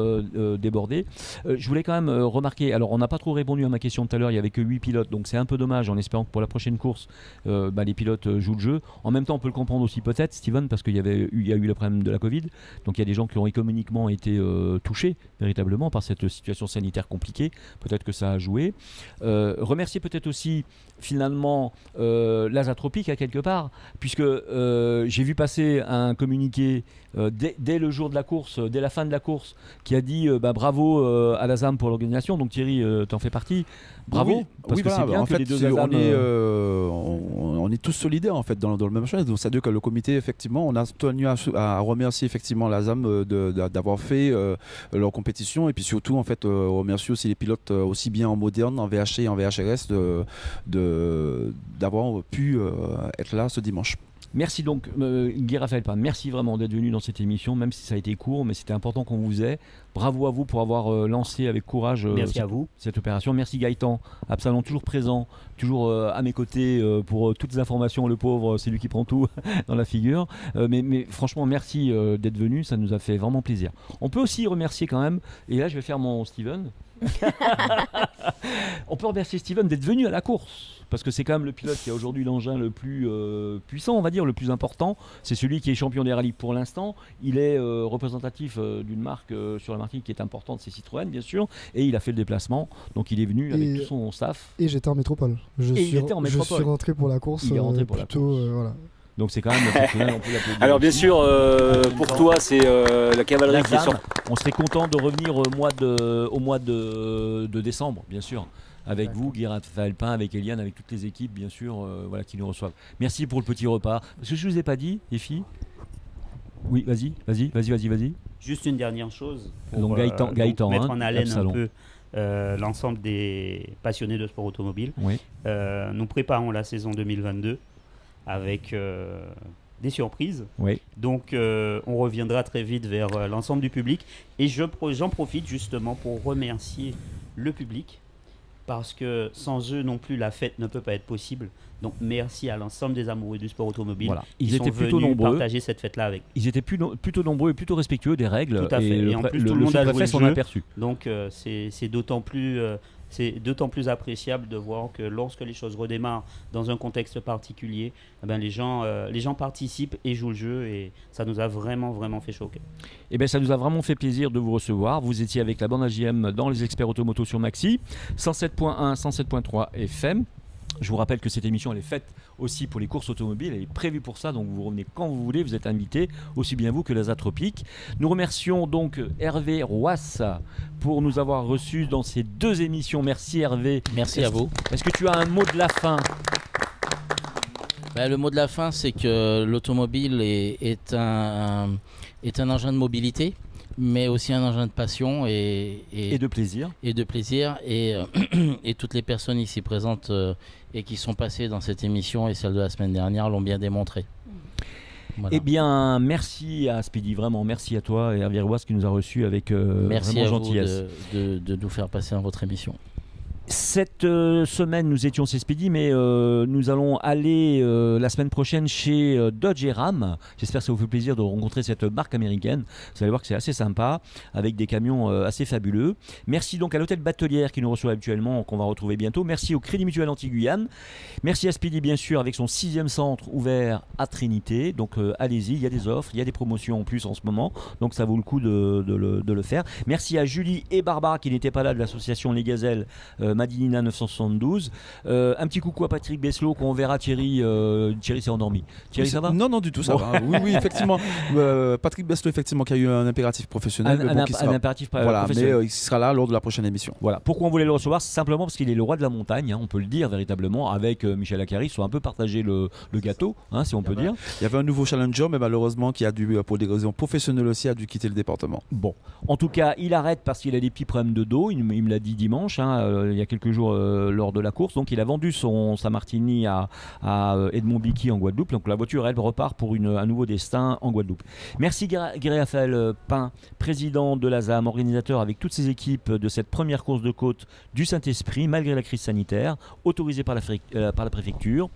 A: débordé. Je voulais quand même remarquer, alors on n'a pas trop répondu à ma question de tout à l'heure, il n'y avait que 8 pilotes, donc c'est un peu dommage, en espérant que pour la prochaine course, les pilotes jouent le jeu. En même temps, on peut le comprendre aussi peut-être, Steven, parce qu'il y a eu le problème de la Covid. Donc il y a des gens qui ont économiquement été touchés véritablement par cette situation sanitaire compliquée. Peut-être que ça a joué. Remercier peut-être aussi finalement l'Azatropique à quelque part, puisque j'ai vu passer un communiqué dès le jour de la course, dès la fin de la course, qui a dit bravo à l'ASAM pour l'organisation. Donc Thierry, t'en fais partie. Bravo, parce que c'est bien que les deux ASAM...
C: on est tous solidaires en fait dans le même chose. Donc c'est-à-dire que le comité, effectivement, on a tenu à remercier effectivement l'ASAM d'avoir fait leur compétition, et puis surtout en fait remercier aussi les pilotes aussi bien en moderne, en VHC et en VHRS d'avoir pu être là ce dimanche.
A: Merci donc Guy Raphaël Pan, merci vraiment d'être venu dans cette émission, même si ça a été court, mais c'était important qu'on vous ait. Bravo à vous pour avoir lancé avec courage cette opération. Merci Gaëtan Absalon, toujours présent, toujours à mes côtés pour toutes les informations. Le pauvre, c'est lui qui prend tout dans la figure. Mais franchement, merci d'être venu, ça nous a fait vraiment plaisir. On peut aussi remercier quand même, et là je vais faire mon Steven. On peut remercier Steven d'être venu à la course, parce que c'est quand même le pilote qui a aujourd'hui l'engin le plus puissant, on va dire, le plus important. C'est celui qui est champion des rallyes pour l'instant. Il est représentatif d'une marque sur la Martinique qui est importante, c'est Citroën bien sûr, et il a fait le déplacement, donc il est venu avec tout son staff.
B: Et j'étais en métropole. Je suis rentré pour la course.
A: Il est rentré pour
B: plutôt,
A: la course.
B: Voilà.
A: Donc c'est quand même exceptionnel, on peut l'applaudir.
K: Alors bien sûr, pour toi, c'est la cavalerie qui est sur...
A: On serait content de revenir au mois de décembre, bien sûr. Avec vous, Guy Raphaël Pan, avec Eliane, avec toutes les équipes, bien sûr, qui nous reçoivent. Merci pour le petit repas. Parce que je ne vous ai pas dit, les filles. Oui, vas-y.
J: Juste une dernière chose.
A: Donc Gaëtan,
J: mettre en haleine
A: Absalon.
J: un peu l'ensemble des passionnés de sport automobile.
A: Oui.
J: Nous préparons la saison 2022 avec des surprises.
A: Oui.
J: Donc on reviendra très vite vers l'ensemble du public. Et j'en profite justement pour remercier le public, parce que sans eux non plus la fête ne peut pas être possible. Donc merci à l'ensemble des amoureux du sport automobile.
A: Voilà.
J: Ils étaient plutôt nombreux. Partager cette fête-là avec.
A: Ils étaient plutôt nombreux et plutôt respectueux des règles.
J: Tout à fait. Et en plus tout le monde a joué le jeu.
A: Aperçu.
J: Donc c'est d'autant plus appréciable de voir que lorsque les choses redémarrent dans un contexte particulier, les gens participent et jouent le jeu, et ça nous a vraiment fait choquer.
A: Et bien ça nous a vraiment fait plaisir de vous recevoir. Vous étiez avec la bande AJM dans les experts automoto sur Maxi, 107.1, 107.3 FM. Je vous rappelle que cette émission elle est faite aussi pour les courses automobiles, elle est prévue pour ça, donc vous revenez quand vous voulez, vous êtes invité, aussi bien vous que l'Azatropique. Nous remercions donc Hervé Roas pour nous avoir reçus dans ces 2 émissions. Merci Hervé.
F: Merci à vous.
A: Est-ce que tu as un mot de la fin ?
F: Le mot de la fin, c'est que l'automobile est un engin de mobilité, mais aussi un engin de passion et
A: de plaisir.
F: Et toutes les personnes ici présentes et qui sont passées dans cette émission et celle de la semaine dernière l'ont bien démontré. Voilà.
A: Eh bien, merci à Speedy, vraiment, merci à toi et Hervé Roas qui nous a reçus avec
F: merci
A: vraiment
F: à
A: gentillesse.
F: Vous de nous faire passer dans votre émission.
A: Cette semaine, nous étions chez Speedy, mais nous allons aller la semaine prochaine chez Dodge et Ram. J'espère que ça vous fait plaisir de rencontrer cette marque américaine. Vous allez voir que c'est assez sympa, avec des camions assez fabuleux. Merci donc à l'hôtel Batelière qui nous reçoit habituellement, qu'on va retrouver bientôt. Merci au Crédit Mutuel Anti-Guyane. Merci à Speedy, bien sûr, avec son 6e centre ouvert à Trinité. Donc allez-y, il y a des offres, il y a des promotions en plus en ce moment. Donc ça vaut le coup de le faire. Merci à Julie et Barbara qui n'étaient pas là de l'association Les Gazelles. Madinina 972. Un petit coucou à Patrick Besselot qu'on verra. Thierry s'est endormi. Thierry, ça va?
C: Non, du tout, ça va. Oui, effectivement. Patrick Besselot, effectivement, qui a eu un impératif professionnel.
A: Un impératif professionnel.
C: Mais il sera là lors de la prochaine émission.
A: Voilà. Pourquoi on voulait le recevoir? C'est simplement parce qu'il est le roi de la montagne, on peut le dire véritablement, avec Michel Acari. Ils sont un peu partagé le gâteau, si on peut dire.
C: Il y avait un nouveau challenger, mais malheureusement, qui a dû, pour des raisons professionnelles aussi, a dû quitter le département.
A: Bon. En tout cas, il arrête parce qu'il a des petits problèmes de dos. Il me l'a dit dimanche, il y a quelques jours lors de la course. Donc il a vendu sa Martini à Edmond Bicky en Guadeloupe. Donc la voiture, elle, repart pour un nouveau destin en Guadeloupe. Merci Guy-Raphaël Pin, président de la ZAM, organisateur avec toutes ses équipes de cette première course de côte du Saint-Esprit, malgré la crise sanitaire, autorisée par la préfecture.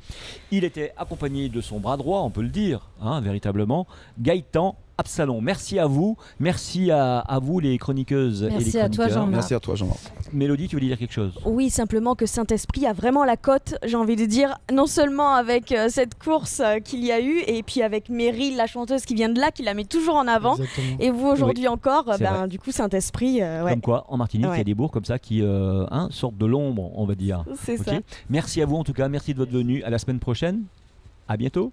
A: Il était accompagné de son bras droit, on peut le dire, véritablement, Gaëtan Absalon. Merci à vous, merci à vous les chroniqueuses et les chroniqueurs.
C: Merci à toi Jean-Marc.
A: Mélodie, tu voulais dire quelque chose?
H: Oui, simplement que Saint-Esprit a vraiment la cote, j'ai envie de dire, non seulement avec cette course qu'il y a eu, et puis avec Meryl, la chanteuse qui vient de là, qui la met toujours en avant.
B: Exactement.
H: Et vous aujourd'hui encore, du coup Saint-Esprit...
A: Comme quoi, en Martinique, il y a des bourgs comme ça qui sortent de l'ombre, on va dire.
H: C'est ça.
A: Merci à vous en tout cas, merci de votre venue. À la semaine prochaine. À bientôt.